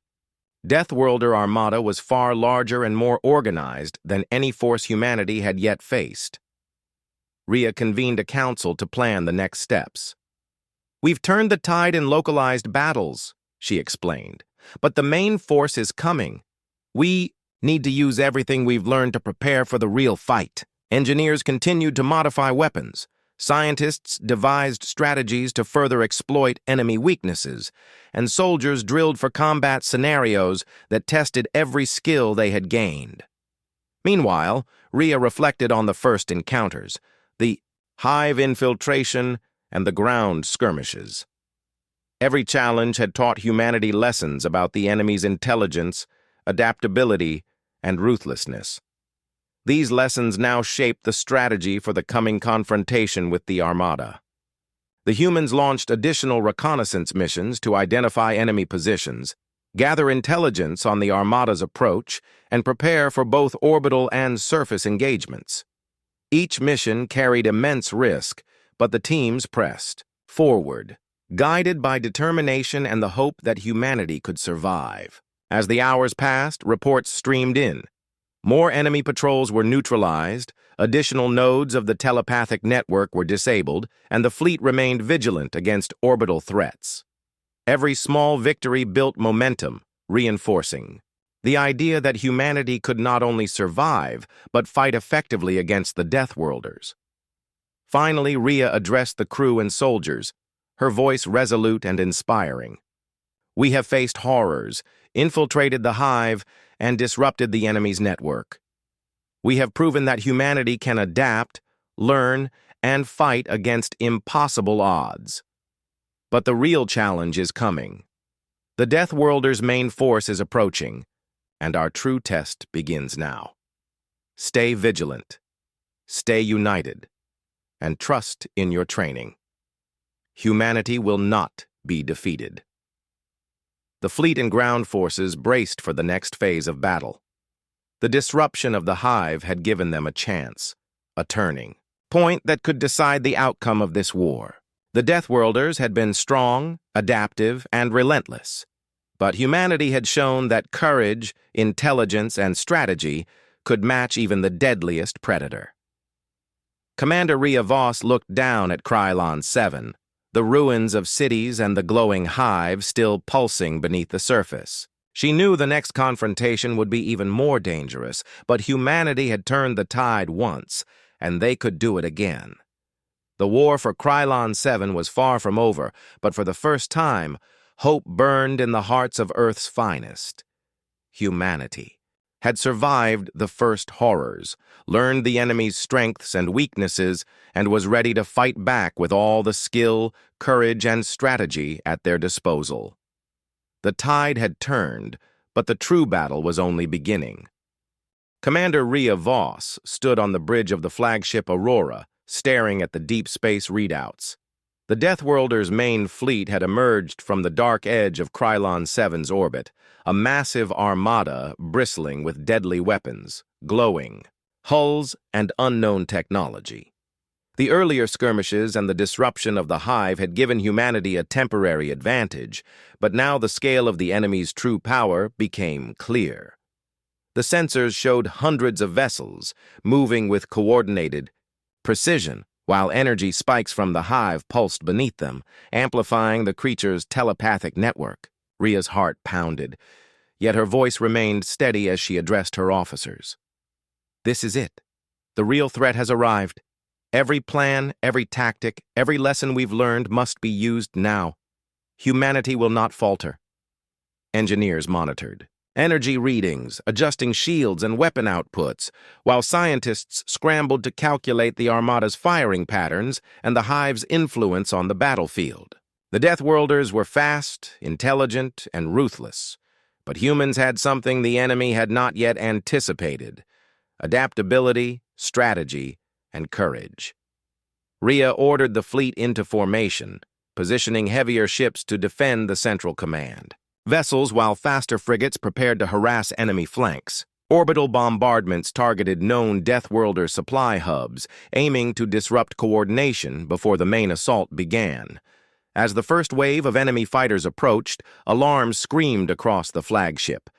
Deathworlder armada was far larger and more organized than any force humanity had yet faced. Rhea convened a council to plan the next steps. "We've turned the tide in localized battles," she explained, "but the main force is coming. We need to use everything we've learned to prepare for the real fight." Engineers continued to modify weapons. Scientists devised strategies to further exploit enemy weaknesses, and soldiers drilled for combat scenarios that tested every skill they had gained. Meanwhile, Rhea reflected on the first encounters, the hive infiltration and the ground skirmishes. Every challenge had taught humanity lessons about the enemy's intelligence, adaptability, and ruthlessness. These lessons now shaped the strategy for the coming confrontation with the Armada. The humans launched additional reconnaissance missions to identify enemy positions, gather intelligence on the Armada's approach, and prepare for both orbital and surface engagements. Each mission carried immense risk, but the teams pressed forward, guided by determination and the hope that humanity could survive. As the hours passed, reports streamed in. More enemy patrols were neutralized, additional nodes of the telepathic network were disabled, and the fleet remained vigilant against orbital threats. Every small victory built momentum, reinforcing the idea that humanity could not only survive, but fight effectively against the Deathworlders. Finally, Rhea addressed the crew and soldiers, her voice resolute and inspiring. "We have faced horrors, infiltrated the hive, and disrupted the enemy's network. We have proven that humanity can adapt, learn, and fight against impossible odds. But the real challenge is coming. The Deathworlders' main force is approaching, and our true test begins now. Stay vigilant, stay united, and trust in your training. Humanity will not be defeated." The fleet and ground forces braced for the next phase of battle. The disruption of the hive had given them a chance, a turning point that could decide the outcome of this war. The Deathworlders had been strong, adaptive, and relentless, but humanity had shown that courage, intelligence, and strategy could match even the deadliest predator. Commander Rhea Voss looked down at Krylon 7, the ruins of cities and the glowing hive still pulsing beneath the surface. She knew the next confrontation would be even more dangerous, but humanity had turned the tide once, and they could do it again. The war for Krylon 7 was far from over, but for the first time, hope burned in the hearts of Earth's finest. Humanity had survived the first horrors, learned the enemy's strengths and weaknesses, and was ready to fight back with all the skill, courage, and strategy at their disposal. The tide had turned, but the true battle was only beginning. Commander Rhea Voss stood on the bridge of the flagship Aurora, staring at the deep space readouts. The Deathworlders' main fleet had emerged from the dark edge of Krylon 7's orbit, a massive armada bristling with deadly weapons, glowing hulls, and unknown technology. The earlier skirmishes and the disruption of the hive had given humanity a temporary advantage, but now the scale of the enemy's true power became clear. The sensors showed hundreds of vessels, moving with coordinated precision, while energy spikes from the hive pulsed beneath them, amplifying the creature's telepathic network. Rhea's heart pounded, yet her voice remained steady as she addressed her officers. "This is it. The real threat has arrived. Every plan, every tactic, every lesson we've learned must be used now. Humanity will not falter." Engineers monitored energy readings, adjusting shields and weapon outputs, while scientists scrambled to calculate the Armada's firing patterns and the hive's influence on the battlefield. The Deathworlders were fast, intelligent, and ruthless, but humans had something the enemy had not yet anticipated: adaptability, strategy, and courage. Rhea ordered the fleet into formation, positioning heavier ships to defend the central command. Vessels, while faster frigates prepared to harass enemy flanks. Orbital bombardments targeted known Deathworlder supply hubs, aiming to disrupt coordination before the main assault began. As the first wave of enemy fighters approached, alarms screamed across the flagship.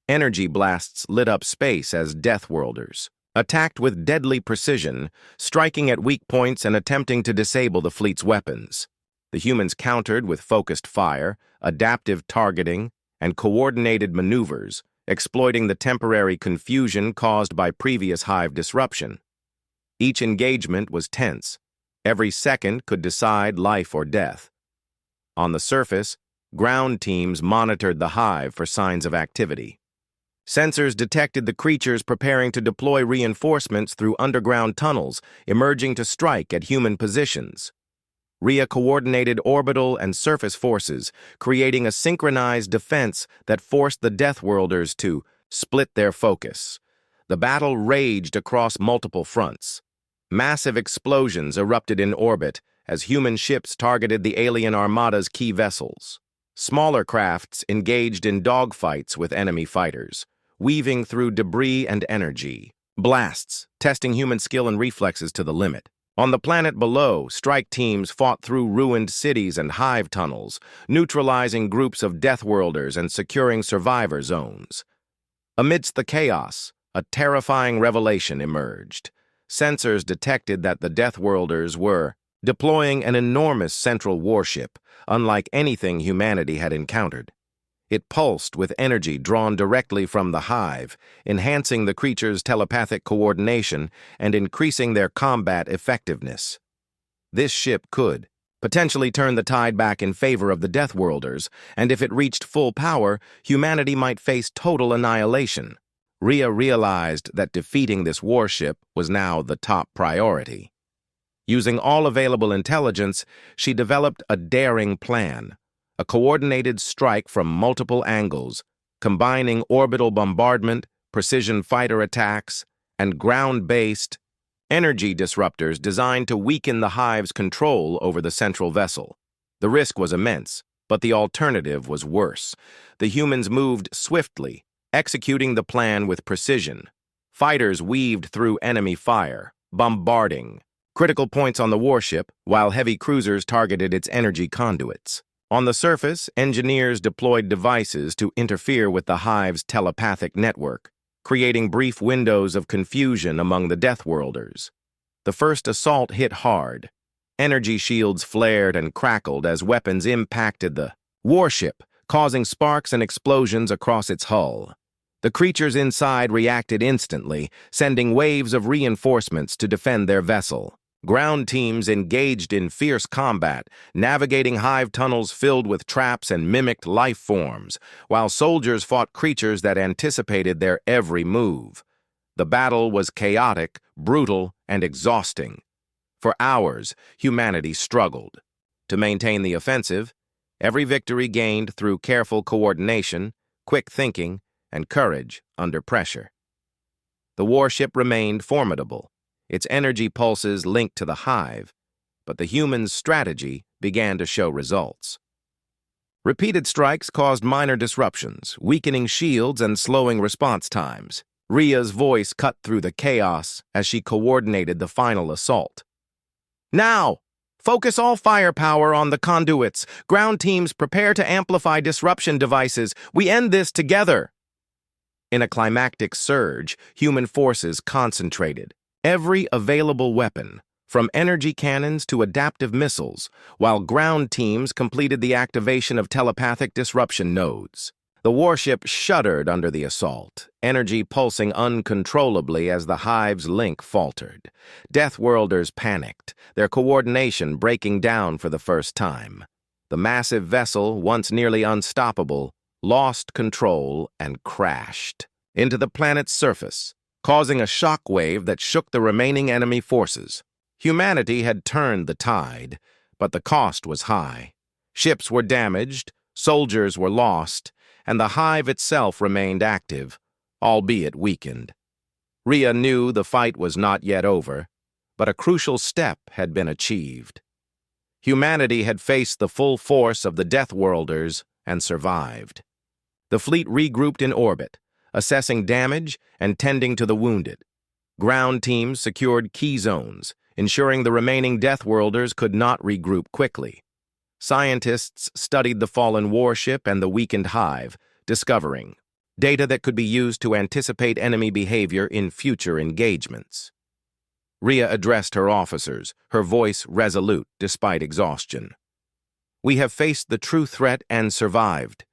Energy blasts lit up space as Deathworlders attacked with deadly precision, striking at weak points and attempting to disable the fleet's weapons. The humans countered with focused fire, adaptive targeting, and coordinated maneuvers, exploiting the temporary confusion caused by previous hive disruption. Each engagement was tense. Every second could decide life or death. On the surface, ground teams monitored the hive for signs of activity. Sensors detected the creatures preparing to deploy reinforcements through underground tunnels, emerging to strike at human positions. RIA coordinated orbital and surface forces, creating a synchronized defense that forced the Deathworlders to split their focus. The battle raged across multiple fronts. Massive explosions erupted in orbit as human ships targeted the alien armada's key vessels. Smaller crafts engaged in dogfights with enemy fighters, weaving through debris and energy. Blasts, testing human skill and reflexes to the limit. On the planet below, strike teams fought through ruined cities and hive tunnels, neutralizing groups of Deathworlders and securing survivor zones. Amidst the chaos, a terrifying revelation emerged. Sensors detected that the Deathworlders were deploying an enormous central warship, unlike anything humanity had encountered. It pulsed with energy drawn directly from the hive, enhancing the creature's telepathic coordination and increasing their combat effectiveness. This ship could potentially turn the tide back in favor of the Deathworlders, and if it reached full power, humanity might face total annihilation. RIA realized that defeating this warship was now the top priority. Using all available intelligence, she developed a daring plan. A coordinated strike from multiple angles, combining orbital bombardment, precision fighter attacks, and ground-based energy disruptors designed to weaken the hive's control over the central vessel. The risk was immense, but the alternative was worse. The humans moved swiftly, executing the plan with precision. Fighters weaved through enemy fire, bombarding critical points on the warship, while heavy cruisers targeted its energy conduits. On the surface, engineers deployed devices to interfere with the hive's telepathic network, creating brief windows of confusion among the Deathworlders. The first assault hit hard. Energy shields flared and crackled as weapons impacted the warship, causing sparks and explosions across its hull. The creatures inside reacted instantly, sending waves of reinforcements to defend their vessel. Ground teams engaged in fierce combat, navigating hive tunnels filled with traps and mimicked life forms, while soldiers fought creatures that anticipated their every move. The battle was chaotic, brutal, and exhausting. For hours, humanity struggled. To maintain the offensive, every victory gained through careful coordination, quick thinking, and courage under pressure. The warship remained formidable, its energy pulses linked to the hive, but the humans' strategy began to show results. Repeated strikes caused minor disruptions, weakening shields and slowing response times. RIA's voice cut through the chaos as she coordinated the final assault. Now! Focus all firepower on the conduits. Ground teams prepare to amplify disruption devices. We end this together. In a climactic surge, human forces concentrated. Every available weapon, from energy cannons to adaptive missiles, while ground teams completed the activation of telepathic disruption nodes. The warship shuddered under the assault, energy pulsing uncontrollably as the hive's link faltered. Deathworlders panicked, their coordination breaking down for the first time. The massive vessel, once nearly unstoppable, lost control and crashed into the planet's surface, causing a shockwave that shook the remaining enemy forces. Humanity had turned the tide, but the cost was high. Ships were damaged, soldiers were lost, and the hive itself remained active, albeit weakened. RIA knew the fight was not yet over, but a crucial step had been achieved. Humanity had faced the full force of the Deathworlders and survived. The fleet regrouped in orbit, assessing damage and tending to the wounded. Ground teams secured key zones, ensuring the remaining Deathworlders could not regroup quickly. Scientists studied the fallen warship and the weakened hive, discovering data that could be used to anticipate enemy behavior in future engagements. Rhea addressed her officers, her voice resolute despite exhaustion. "We have faced the true threat and survived.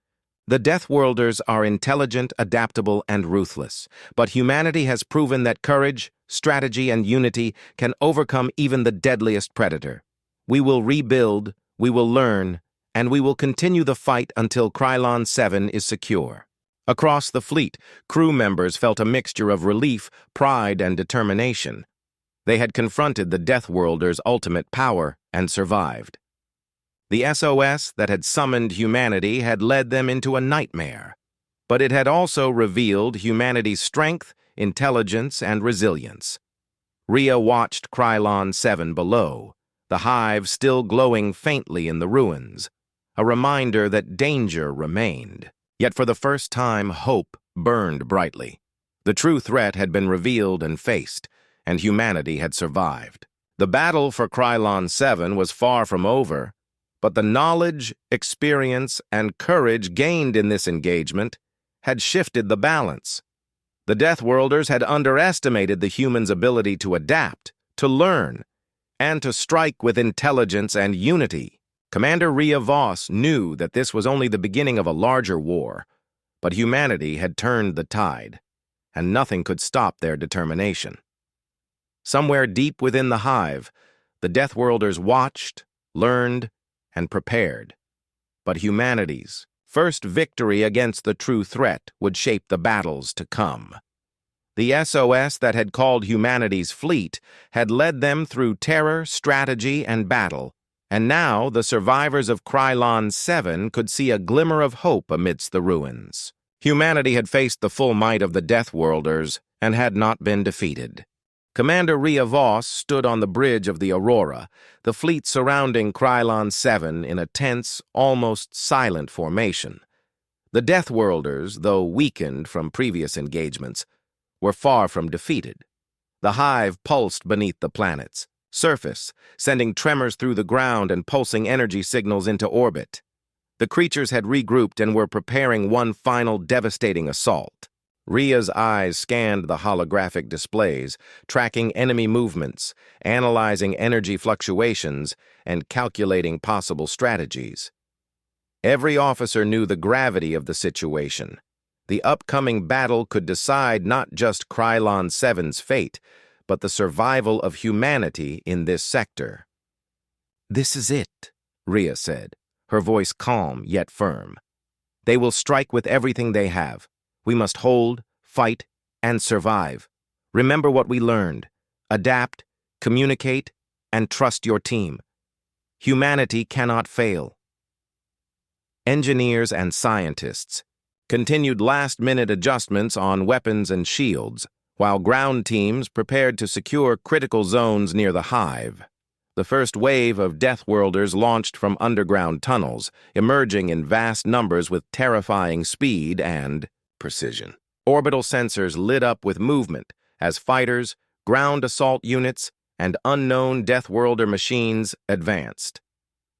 The Deathworlders are intelligent, adaptable, and ruthless, but humanity has proven that courage, strategy, and unity can overcome even the deadliest predator. We will rebuild, we will learn, and we will continue the fight until Krylon 7 is secure." Across the fleet, crew members felt a mixture of relief, pride, and determination. They had confronted the Deathworlders' ultimate power and survived. The SOS that had summoned humanity had led them into a nightmare, but it had also revealed humanity's strength, intelligence, and resilience. Rhea watched Krylon 7 below, the hive still glowing faintly in the ruins, a reminder that danger remained. Yet for the first time, hope burned brightly. The true threat had been revealed and faced, and humanity had survived. The battle for Krylon 7 was far from over, but the knowledge, experience, and courage gained in this engagement had shifted the balance. The Deathworlders had underestimated the humans' ability to adapt, to learn, and to strike with intelligence and unity. Commander Rhea Voss knew that this was only the beginning of a larger war, but humanity had turned the tide, and nothing could stop their determination. Somewhere deep within the hive, the Deathworlders watched, learned, and prepared. But humanity's first victory against the true threat would shape the battles to come. The SOS that had called humanity's fleet had led them through terror, strategy, and battle, and now the survivors of Krylon 7 could see a glimmer of hope amidst the ruins. Humanity had faced the full might of the Deathworlders and had not been defeated. Commander Rhea Voss stood on the bridge of the Aurora, the fleet surrounding Krylon 7 in a tense, almost silent formation. The Deathworlders, though weakened from previous engagements, were far from defeated. The hive pulsed beneath the planet's surface, sending tremors through the ground and pulsing energy signals into orbit. The creatures had regrouped and were preparing one final devastating assault. Rhea's eyes scanned the holographic displays, tracking enemy movements, analyzing energy fluctuations, and calculating possible strategies. Every officer knew the gravity of the situation. The upcoming battle could decide not just Krylon 7's fate, but the survival of humanity in this sector. "This is it," Rhea said, her voice calm yet firm. "They will strike with everything they have. We must hold, fight, and survive. Remember what we learned. Adapt, communicate, and trust your team. Humanity cannot fail." Engineers and scientists continued last-minute adjustments on weapons and shields, while ground teams prepared to secure critical zones near the hive. The first wave of Deathworlders launched from underground tunnels, emerging in vast numbers with terrifying speed and precision. Orbital sensors lit up with movement as fighters, ground assault units, and unknown Deathworlder machines advanced.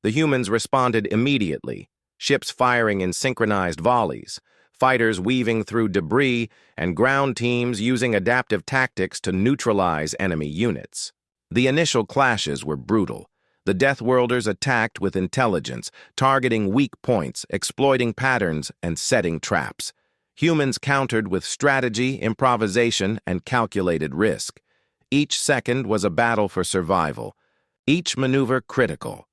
The humans responded immediately, ships firing in synchronized volleys, fighters weaving through debris, and ground teams using adaptive tactics to neutralize enemy units. The initial clashes were brutal. The Deathworlders attacked with intelligence, targeting weak points, exploiting patterns, and setting traps. Humans countered with strategy, improvisation, and calculated risk. Each second was a battle for survival, each maneuver critical.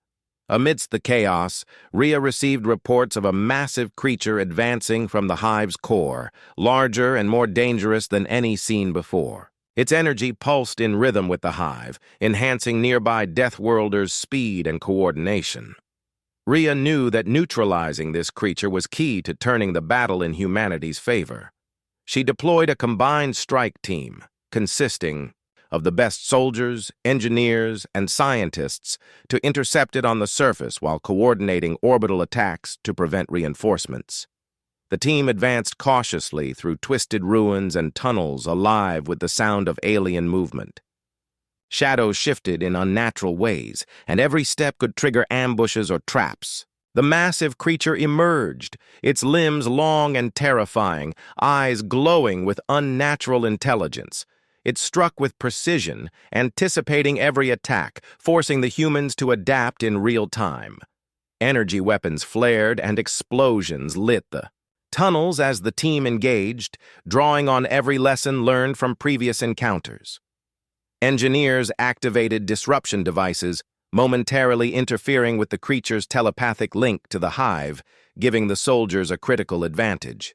Amidst the chaos, Rhea received reports of a massive creature advancing from the hive's core, larger and more dangerous than any seen before. Its energy pulsed in rhythm with the hive, enhancing nearby Deathworlders' speed and coordination. Rhea knew that neutralizing this creature was key to turning the battle in humanity's favor. She deployed a combined strike team, consisting of the best soldiers, engineers, and scientists to intercept it on the surface while coordinating orbital attacks to prevent reinforcements. The team advanced cautiously through twisted ruins and tunnels alive with the sound of alien movement. Shadows shifted in unnatural ways, and every step could trigger ambushes or traps. The massive creature emerged, its limbs long and terrifying, eyes glowing with unnatural intelligence. It struck with precision, anticipating every attack, forcing the humans to adapt in real time. Energy weapons flared and explosions lit the tunnels as the team engaged, drawing on every lesson learned from previous encounters. Engineers activated disruption devices, momentarily interfering with the creature's telepathic link to the hive, giving the soldiers a critical advantage.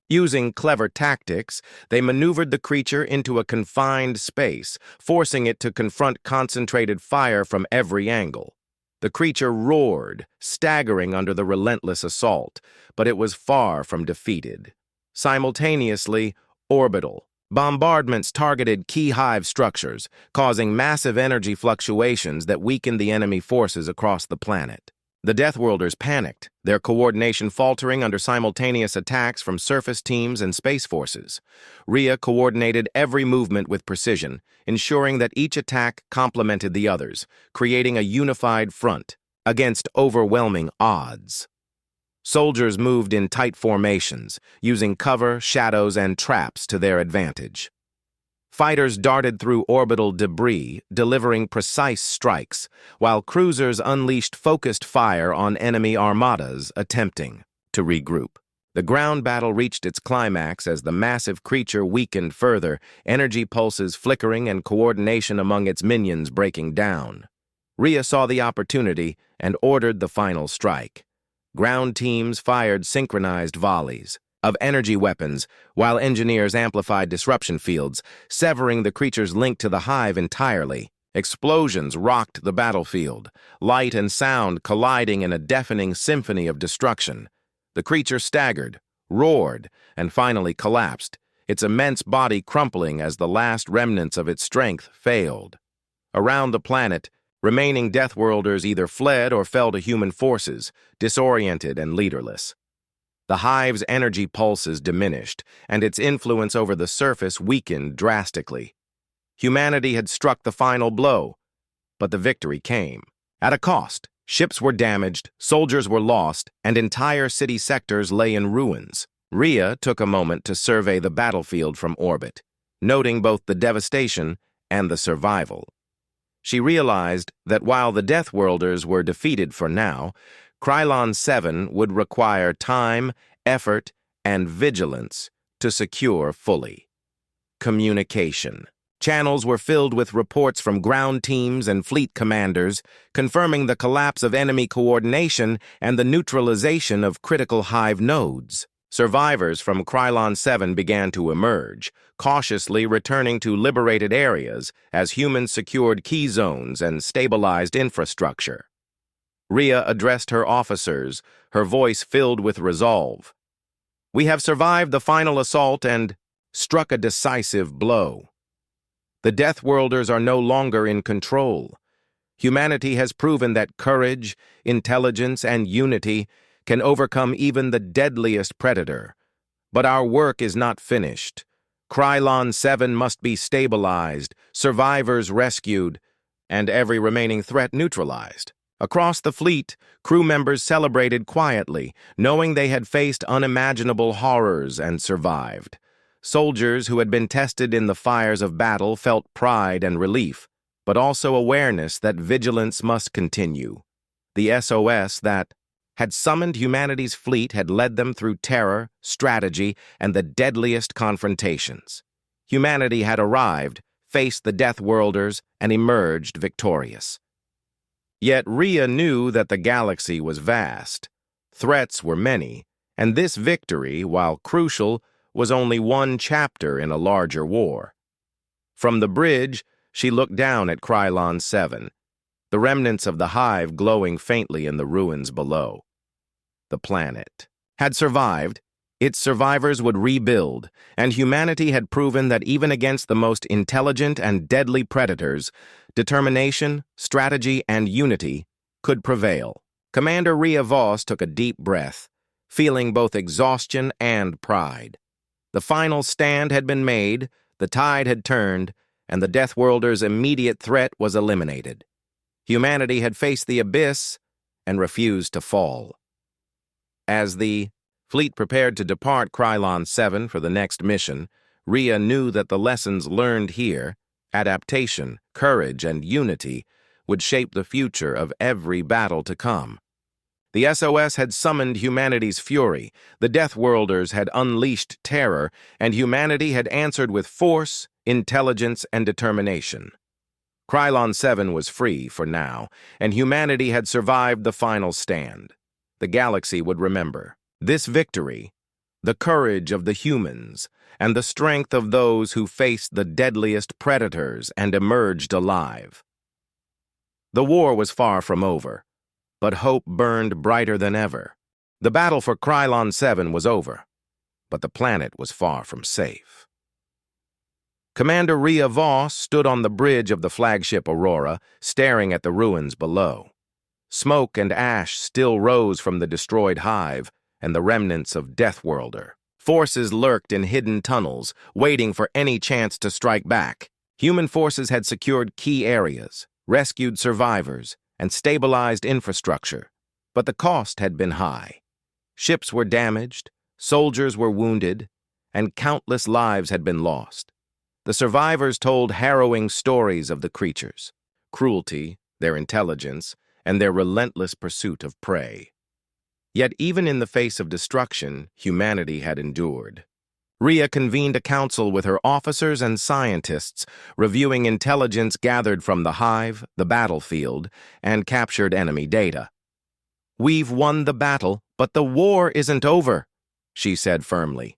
Using clever tactics, they maneuvered the creature into a confined space, forcing it to confront concentrated fire from every angle. The creature roared, staggering under the relentless assault, but it was far from defeated. Simultaneously, orbital bombardments targeted key hive structures, causing massive energy fluctuations that weakened the enemy forces across the planet. The Deathworlders panicked, their coordination faltering under simultaneous attacks from surface teams and space forces. Rhea coordinated every movement with precision, ensuring that each attack complemented the others, creating a unified front against overwhelming odds. Soldiers moved in tight formations, using cover, shadows, and traps to their advantage. Fighters darted through orbital debris, delivering precise strikes, while cruisers unleashed focused fire on enemy armadas attempting to regroup. The ground battle reached its climax as the massive creature weakened further, energy pulses flickering and coordination among its minions breaking down. Rhea saw the opportunity and ordered the final strike. Ground teams fired synchronized volleys of energy weapons, while engineers amplified disruption fields, severing the creature's link to the hive entirely. Explosions rocked the battlefield, light and sound colliding in a deafening symphony of destruction. The creature staggered, roared, and finally collapsed, its immense body crumpling as the last remnants of its strength failed. Around the planet, remaining Deathworlders either fled or fell to human forces, disoriented and leaderless. The hive's energy pulses diminished, and its influence over the surface weakened drastically. Humanity had struck the final blow, but the victory came at a cost. Ships were damaged, soldiers were lost, and entire city sectors lay in ruins. Rhea took a moment to survey the battlefield from orbit, noting both the devastation and the survival. She realized that while the Deathworlders were defeated for now, Krylon 7 would require time, effort, and vigilance to secure fully. Communication. Channels were filled with reports from ground teams and fleet commanders, confirming the collapse of enemy coordination and the neutralization of critical hive nodes. Survivors from Krylon 7 began to emerge, cautiously returning to liberated areas as humans secured key zones and stabilized infrastructure. Rhea addressed her officers, her voice filled with resolve. "We have survived the final assault and struck a decisive blow. The Deathworlders are no longer in control. Humanity has proven that courage, intelligence, and unity can overcome even the deadliest predator. But our work is not finished. Krylon 7 must be stabilized, survivors rescued, and every remaining threat neutralized." Across the fleet, crew members celebrated quietly, knowing they had faced unimaginable horrors and survived. Soldiers who had been tested in the fires of battle felt pride and relief, but also awareness that vigilance must continue. The SOS that had summoned humanity's fleet had led them through terror, strategy, and the deadliest confrontations. Humanity had arrived, faced the Deathworlders, and emerged victorious. Yet Rhea knew that the galaxy was vast. Threats were many, and this victory, while crucial, was only one chapter in a larger war. From the bridge, she looked down at Krylon 7, the remnants of the hive glowing faintly in the ruins below. The planet had survived, its survivors would rebuild, and humanity had proven that even against the most intelligent and deadly predators, determination, strategy, and unity could prevail. Commander Rhea Voss took a deep breath, feeling both exhaustion and pride. The final stand had been made, the tide had turned, and the Deathworlders' immediate threat was eliminated. Humanity had faced the abyss and refused to fall. As the fleet prepared to depart Krylon 7 for the next mission, Rhea knew that the lessons learned here, adaptation, courage, and unity, would shape the future of every battle to come. The SOS had summoned humanity's fury, the Deathworlders had unleashed terror, and humanity had answered with force, intelligence, and determination. Krylon 7 was free for now, and humanity had survived the final stand. The galaxy would remember this victory, the courage of the humans, and the strength of those who faced the deadliest predators and emerged alive. The war was far from over, but hope burned brighter than ever. The battle for Krylon 7 was over, but the planet was far from safe. Commander Rhea Voss stood on the bridge of the flagship Aurora, staring at the ruins below. Smoke and ash still rose from the destroyed hive and the remnants of Deathworlder. Forces lurked in hidden tunnels, waiting for any chance to strike back. Human forces had secured key areas, rescued survivors, and stabilized infrastructure, but the cost had been high. Ships were damaged, soldiers were wounded, and countless lives had been lost. The survivors told harrowing stories of the creatures, cruelty, their intelligence, and their relentless pursuit of prey. Yet even in the face of destruction, humanity had endured. Rhea convened a council with her officers and scientists, reviewing intelligence gathered from the hive, the battlefield, and captured enemy data. "We've won the battle, but the war isn't over," she said firmly.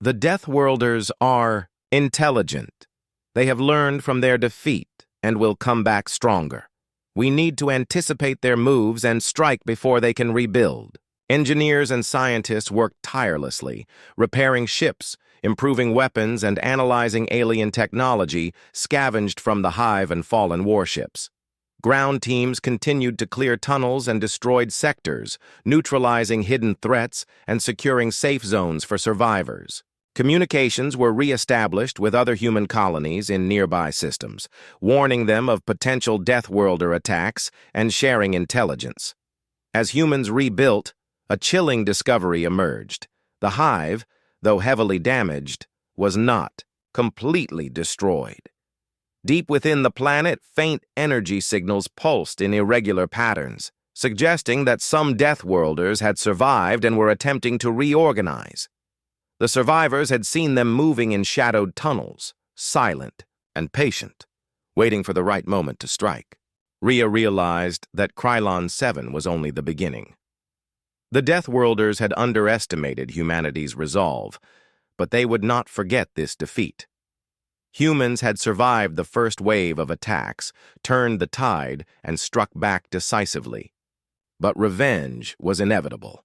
"The Deathworlders are intelligent. They have learned from their defeat and will come back stronger. We need to anticipate their moves and strike before they can rebuild." Engineers and scientists worked tirelessly, repairing ships, improving weapons, and analyzing alien technology scavenged from the hive and fallen warships. Ground teams continued to clear tunnels and destroyed sectors, neutralizing hidden threats and securing safe zones for survivors. Communications were re-established with other human colonies in nearby systems, warning them of potential Deathworlder attacks and sharing intelligence. As humans rebuilt, a chilling discovery emerged. The hive, though heavily damaged, was not completely destroyed. Deep within the planet, faint energy signals pulsed in irregular patterns, suggesting that some Deathworlders had survived and were attempting to reorganize. The survivors had seen them moving in shadowed tunnels, silent and patient, waiting for the right moment to strike. Rhea realized that Krylon 7 was only the beginning. The Deathworlders had underestimated humanity's resolve, but they would not forget this defeat. Humans had survived the first wave of attacks, turned the tide, and struck back decisively. But revenge was inevitable.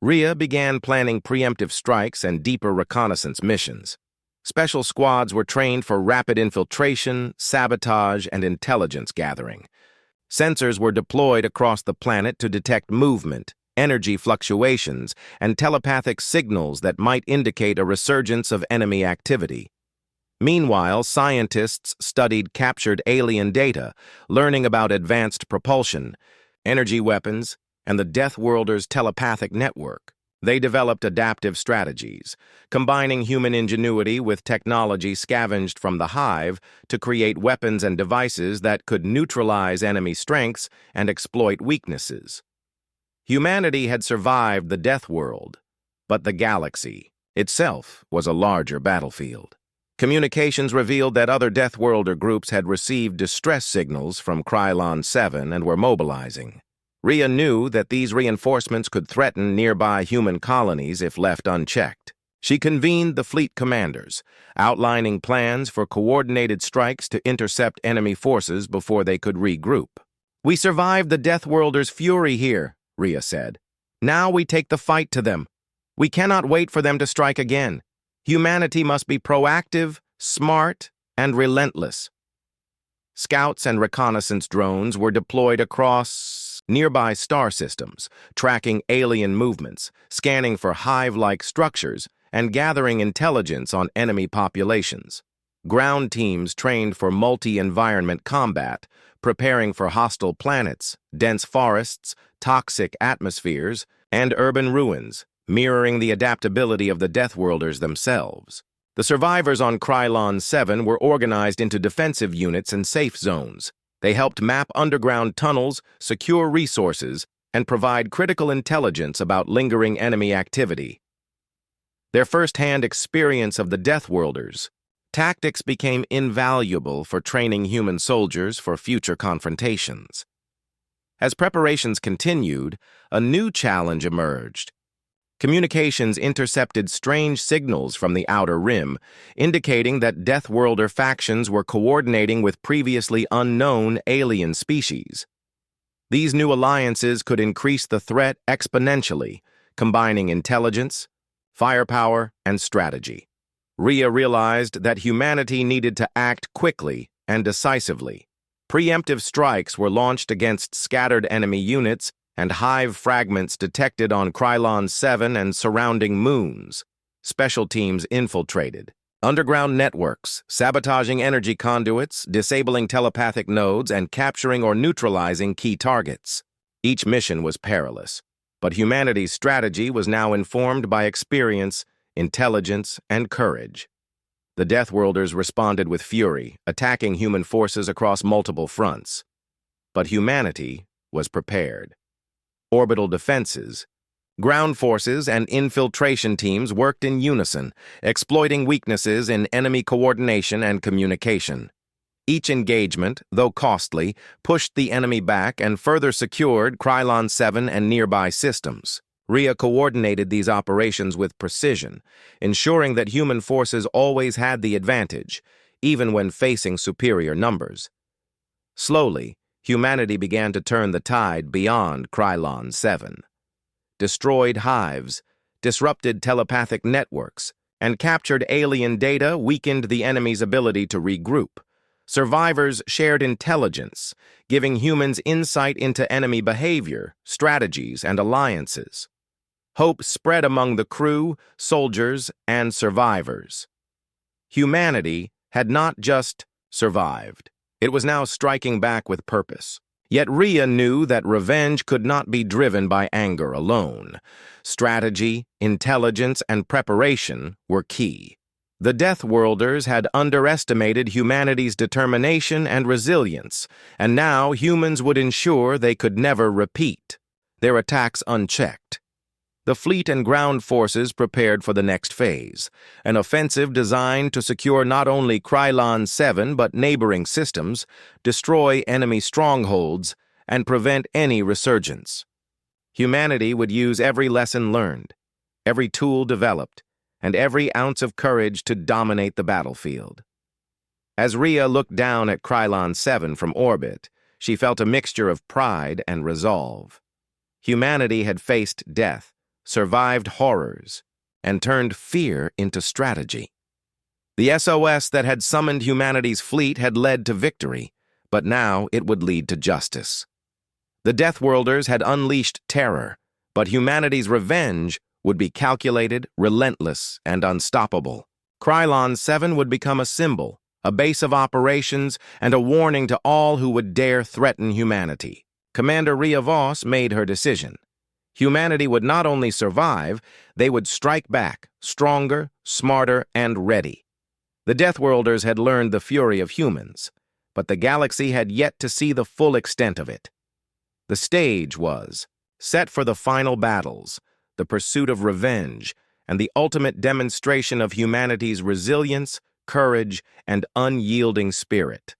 Rhea began planning preemptive strikes and deeper reconnaissance missions. Special squads were trained for rapid infiltration, sabotage, and intelligence gathering. Sensors were deployed across the planet to detect movement, energy fluctuations, and telepathic signals that might indicate a resurgence of enemy activity. Meanwhile, scientists studied captured alien data, learning about advanced propulsion, energy weapons, and the Deathworlders' telepathic network. They developed adaptive strategies, combining human ingenuity with technology scavenged from the hive to create weapons and devices that could neutralize enemy strengths and exploit weaknesses. Humanity had survived the Deathworld, but the galaxy itself was a larger battlefield. Communications revealed that other Deathworlder groups had received distress signals from Krylon 7 and were mobilizing. Rhea knew that these reinforcements could threaten nearby human colonies if left unchecked. She convened the fleet commanders, outlining plans for coordinated strikes to intercept enemy forces before they could regroup. "We survived the Deathworlders' fury here," Rhea said. "Now we take the fight to them. We cannot wait for them to strike again. Humanity must be proactive, smart, and relentless." Scouts and reconnaissance drones were deployed across nearby star systems, tracking alien movements, scanning for hive-like structures, and gathering intelligence on enemy populations. Ground teams trained for multi-environment combat, preparing for hostile planets, dense forests, toxic atmospheres, and urban ruins, mirroring the adaptability of the Deathworlders themselves. The survivors on Krylon 7 were organized into defensive units and safe zones. They helped map underground tunnels, secure resources, and provide critical intelligence about lingering enemy activity. Their first-hand experience of the Deathworlders, tactics became invaluable for training human soldiers for future confrontations. As preparations continued, a new challenge emerged. Communications intercepted strange signals from the Outer Rim, indicating that Deathworlder factions were coordinating with previously unknown alien species. These new alliances could increase the threat exponentially, combining intelligence, firepower, and strategy. Rhea realized that humanity needed to act quickly and decisively. Preemptive strikes were launched against scattered enemy units and hive fragments detected on Krylon 7 and surrounding moons. Special teams infiltrated underground networks, sabotaging energy conduits, disabling telepathic nodes, and capturing or neutralizing key targets. Each mission was perilous, but humanity's strategy was now informed by experience, intelligence, and courage. The Deathworlders responded with fury, attacking human forces across multiple fronts. But humanity was prepared. Orbital defenses, ground forces, and infiltration teams worked in unison, exploiting weaknesses in enemy coordination and communication. Each engagement, though costly, pushed the enemy back and further secured Krylon 7 and nearby systems. Rhea coordinated these operations with precision, ensuring that human forces always had the advantage, even when facing superior numbers. Slowly, humanity began to turn the tide beyond Krylon 7. Destroyed hives, disrupted telepathic networks, and captured alien data weakened the enemy's ability to regroup. Survivors shared intelligence, giving humans insight into enemy behavior, strategies, and alliances. Hope spread among the crew, soldiers, and survivors. Humanity had not just survived. It was now striking back with purpose. Yet Rhea knew that revenge could not be driven by anger alone. Strategy, intelligence, and preparation were key. The Deathworlders had underestimated humanity's determination and resilience, and now humans would ensure they could never repeat their attacks unchecked. The fleet and ground forces prepared for the next phase, an offensive designed to secure not only Krylon 7 but neighboring systems, destroy enemy strongholds, and prevent any resurgence. Humanity would use every lesson learned, every tool developed, and every ounce of courage to dominate the battlefield. As Rhea looked down at Krylon 7 from orbit, she felt a mixture of pride and resolve. Humanity had faced death, survived horrors, and turned fear into strategy. The SOS that had summoned humanity's fleet had led to victory, but now it would lead to justice. The Deathworlders had unleashed terror, but humanity's revenge would be calculated, relentless, and unstoppable. Krylon 7 would become a symbol, a base of operations, and a warning to all who would dare threaten humanity. Commander Rhea Voss made her decision. Humanity would not only survive, they would strike back, stronger, smarter, and ready. The Deathworlders had learned the fury of humans, but the galaxy had yet to see the full extent of it. The stage was set for the final battles, the pursuit of revenge, and the ultimate demonstration of humanity's resilience, courage, and unyielding spirit.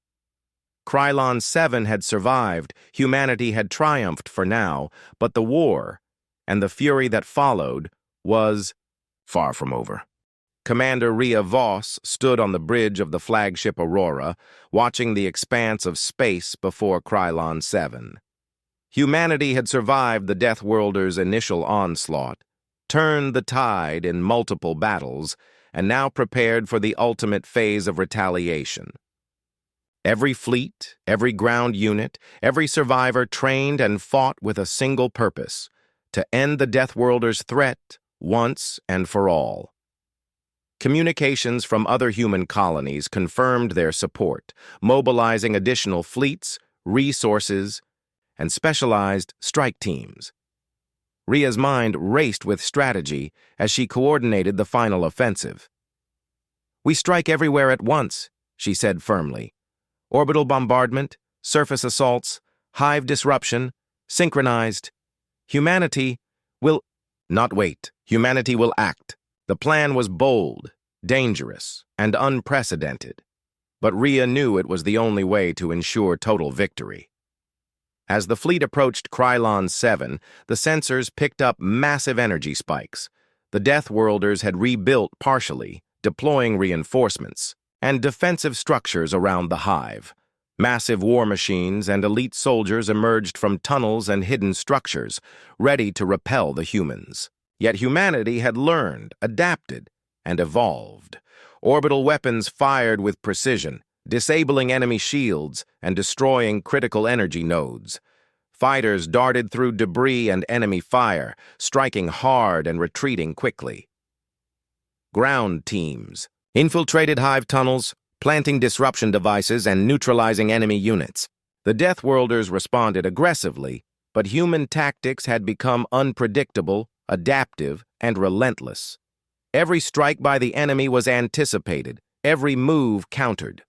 Krylon 7 had survived, humanity had triumphed for now, but the war, and the fury that followed, was far from over. Commander Rhea Voss stood on the bridge of the flagship Aurora, watching the expanse of space before Krylon 7. Humanity had survived the Deathworlders' initial onslaught, turned the tide in multiple battles, and now prepared for the ultimate phase of retaliation. Every fleet, every ground unit, every survivor trained and fought with a single purpose: to end the Deathworlders' threat once and for all. Communications from other human colonies confirmed their support, mobilizing additional fleets, resources, and specialized strike teams. Rhea's mind raced with strategy as she coordinated the final offensive. "We strike everywhere at once," she said firmly. "Orbital bombardment, surface assaults, hive disruption, synchronized. Humanity will not wait. Humanity will act." The plan was bold, dangerous, and unprecedented, but Rhea knew it was the only way to ensure total victory. As the fleet approached Krylon 7, the sensors picked up massive energy spikes. The Deathworlders had rebuilt partially, deploying reinforcements and defensive structures around the hive. Massive war machines and elite soldiers emerged from tunnels and hidden structures, ready to repel the humans. Yet humanity had learned, adapted, and evolved. Orbital weapons fired with precision, disabling enemy shields and destroying critical energy nodes. Fighters darted through debris and enemy fire, striking hard and retreating quickly. Ground teams infiltrated hive tunnels, planting disruption devices and neutralizing enemy units. The Deathworlders responded aggressively, but human tactics had become unpredictable, adaptive, and relentless. Every strike by the enemy was anticipated, every move countered.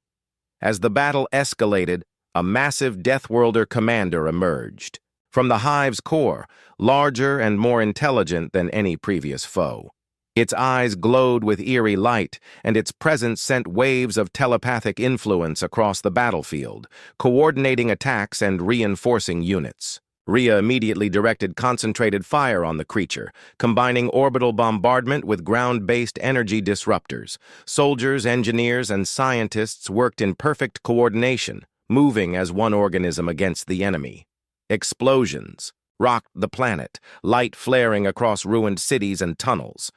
As the battle escalated, a massive Deathworlder commander emerged. From the hive's core, larger and more intelligent than any previous foe. Its eyes glowed with eerie light, and its presence sent waves of telepathic influence across the battlefield, coordinating attacks and reinforcing units. Rhea immediately directed concentrated fire on the creature, combining orbital bombardment with ground-based energy disruptors. Soldiers, engineers, and scientists worked in perfect coordination, moving as one organism against the enemy. Explosions rocked the planet, light flaring across ruined cities and tunnels.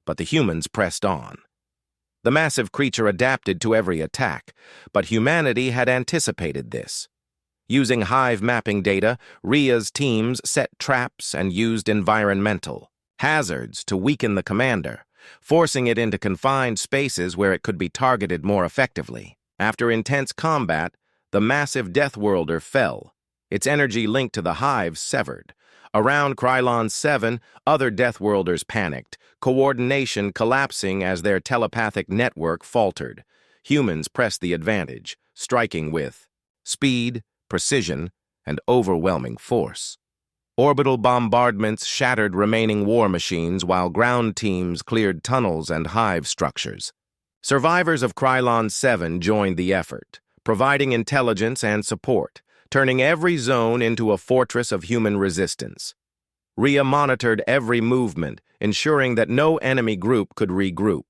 But the humans pressed on. The massive creature adapted to every attack, but humanity had anticipated this. Using hive mapping data, Rhea's teams set traps and used environmental hazards to weaken the commander, forcing it into confined spaces where it could be targeted more effectively. After intense combat, the massive Deathworlder fell, its energy linked to the hive severed. Around Krylon 7, other Deathworlders panicked, coordination collapsing as their telepathic network faltered. Humans pressed the advantage, striking with speed, precision, and overwhelming force. Orbital bombardments shattered remaining war machines while ground teams cleared tunnels and hive structures. Survivors of Krylon 7 joined the effort, providing intelligence and support, turning every zone into a fortress of human resistance. Rhea monitored every movement, ensuring that no enemy group could regroup.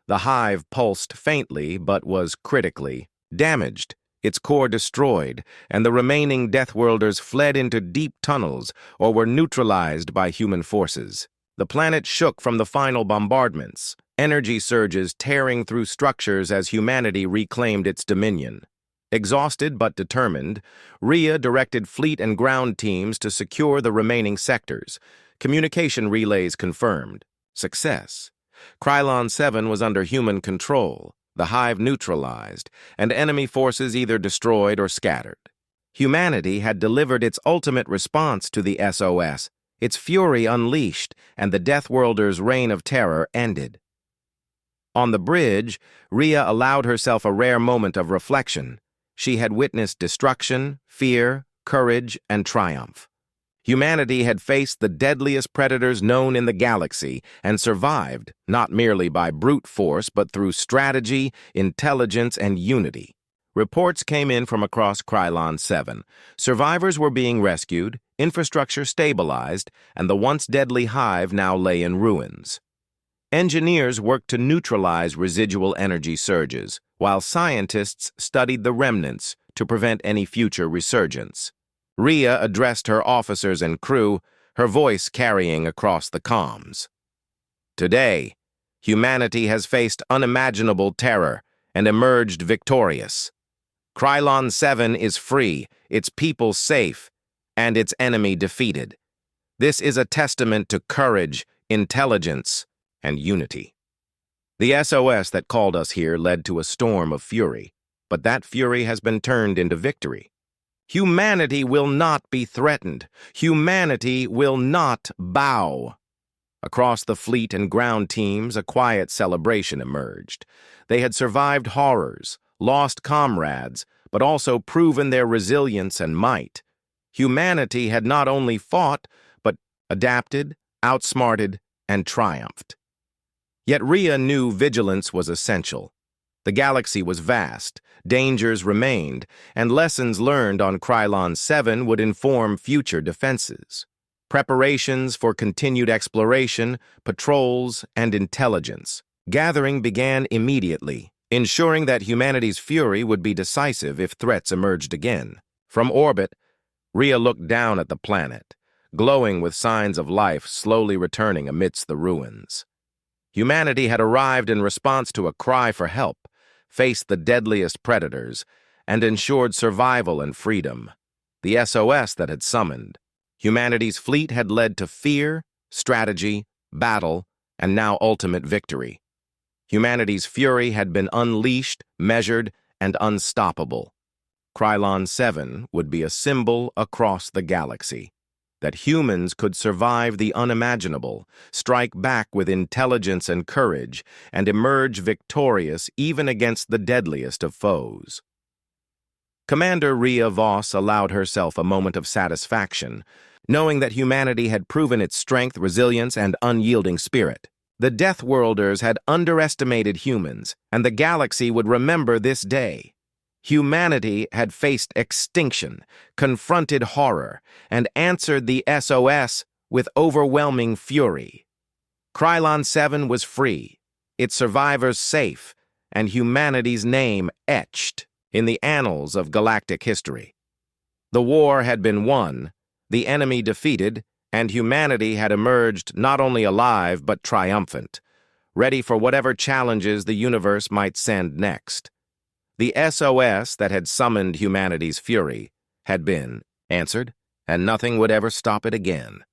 The hive pulsed faintly but was critically damaged, its core destroyed, and the remaining Deathworlders fled into deep tunnels or were neutralized by human forces. The planet shook from the final bombardments, energy surges tearing through structures as humanity reclaimed its dominion. Exhausted but determined, Rhea directed fleet and ground teams to secure the remaining sectors. Communication relays confirmed success. Krylon 7 was under human control, the hive neutralized, and enemy forces either destroyed or scattered. Humanity had delivered its ultimate response to the SOS, its fury unleashed, and the Deathworlders' reign of terror ended. On the bridge, Rhea allowed herself a rare moment of reflection. She had witnessed destruction, fear, courage, and triumph. Humanity had faced the deadliest predators known in the galaxy and survived, not merely by brute force, but through strategy, intelligence, and unity. Reports came in from across Krylon 7. Survivors were being rescued, infrastructure stabilized, and the once deadly hive now lay in ruins. Engineers worked to neutralize residual energy surges, while scientists studied the remnants to prevent any future resurgence. Rhea addressed her officers and crew, her voice carrying across the comms. Today, humanity has faced unimaginable terror and emerged victorious. Krylon 7 is free, its people safe, and its enemy defeated. This is a testament to courage, intelligence, and unity. The SOS that called us here led to a storm of fury, but that fury has been turned into victory. Humanity will not be threatened. Humanity will not bow. Across the fleet and ground teams, a quiet celebration emerged. They had survived horrors, lost comrades, but also proven their resilience and might. Humanity had not only fought, but adapted, outsmarted, and triumphed. Yet Rhea knew vigilance was essential. The galaxy was vast, dangers remained, and lessons learned on Krylon 7 would inform future defenses. Preparations for continued exploration, patrols, and intelligence. Gathering began immediately, ensuring that humanity's fury would be decisive if threats emerged again. From orbit, Rhea looked down at the planet, glowing with signs of life slowly returning amidst the ruins. Humanity had arrived in response to a cry for help, faced the deadliest predators, and ensured survival and freedom. The SOS that had summoned. Humanity's fleet had led to fear, strategy, battle, and now ultimate victory. Humanity's fury had been unleashed, measured, and unstoppable. Krylon 7 would be a symbol across the galaxy. That humans could survive the unimaginable, strike back with intelligence and courage, and emerge victorious even against the deadliest of foes. Commander Rhea Voss allowed herself a moment of satisfaction, knowing that humanity had proven its strength, resilience, and unyielding spirit. The Deathworlders had underestimated humans, and the galaxy would remember this day. Humanity had faced extinction, confronted horror, and answered the SOS with overwhelming fury. Krylon 7 was free, its survivors safe, and humanity's name etched in the annals of galactic history. The war had been won, the enemy defeated, and humanity had emerged not only alive but triumphant, ready for whatever challenges the universe might send next. The SOS that had summoned humanity's fury had been answered, and nothing would ever stop it again.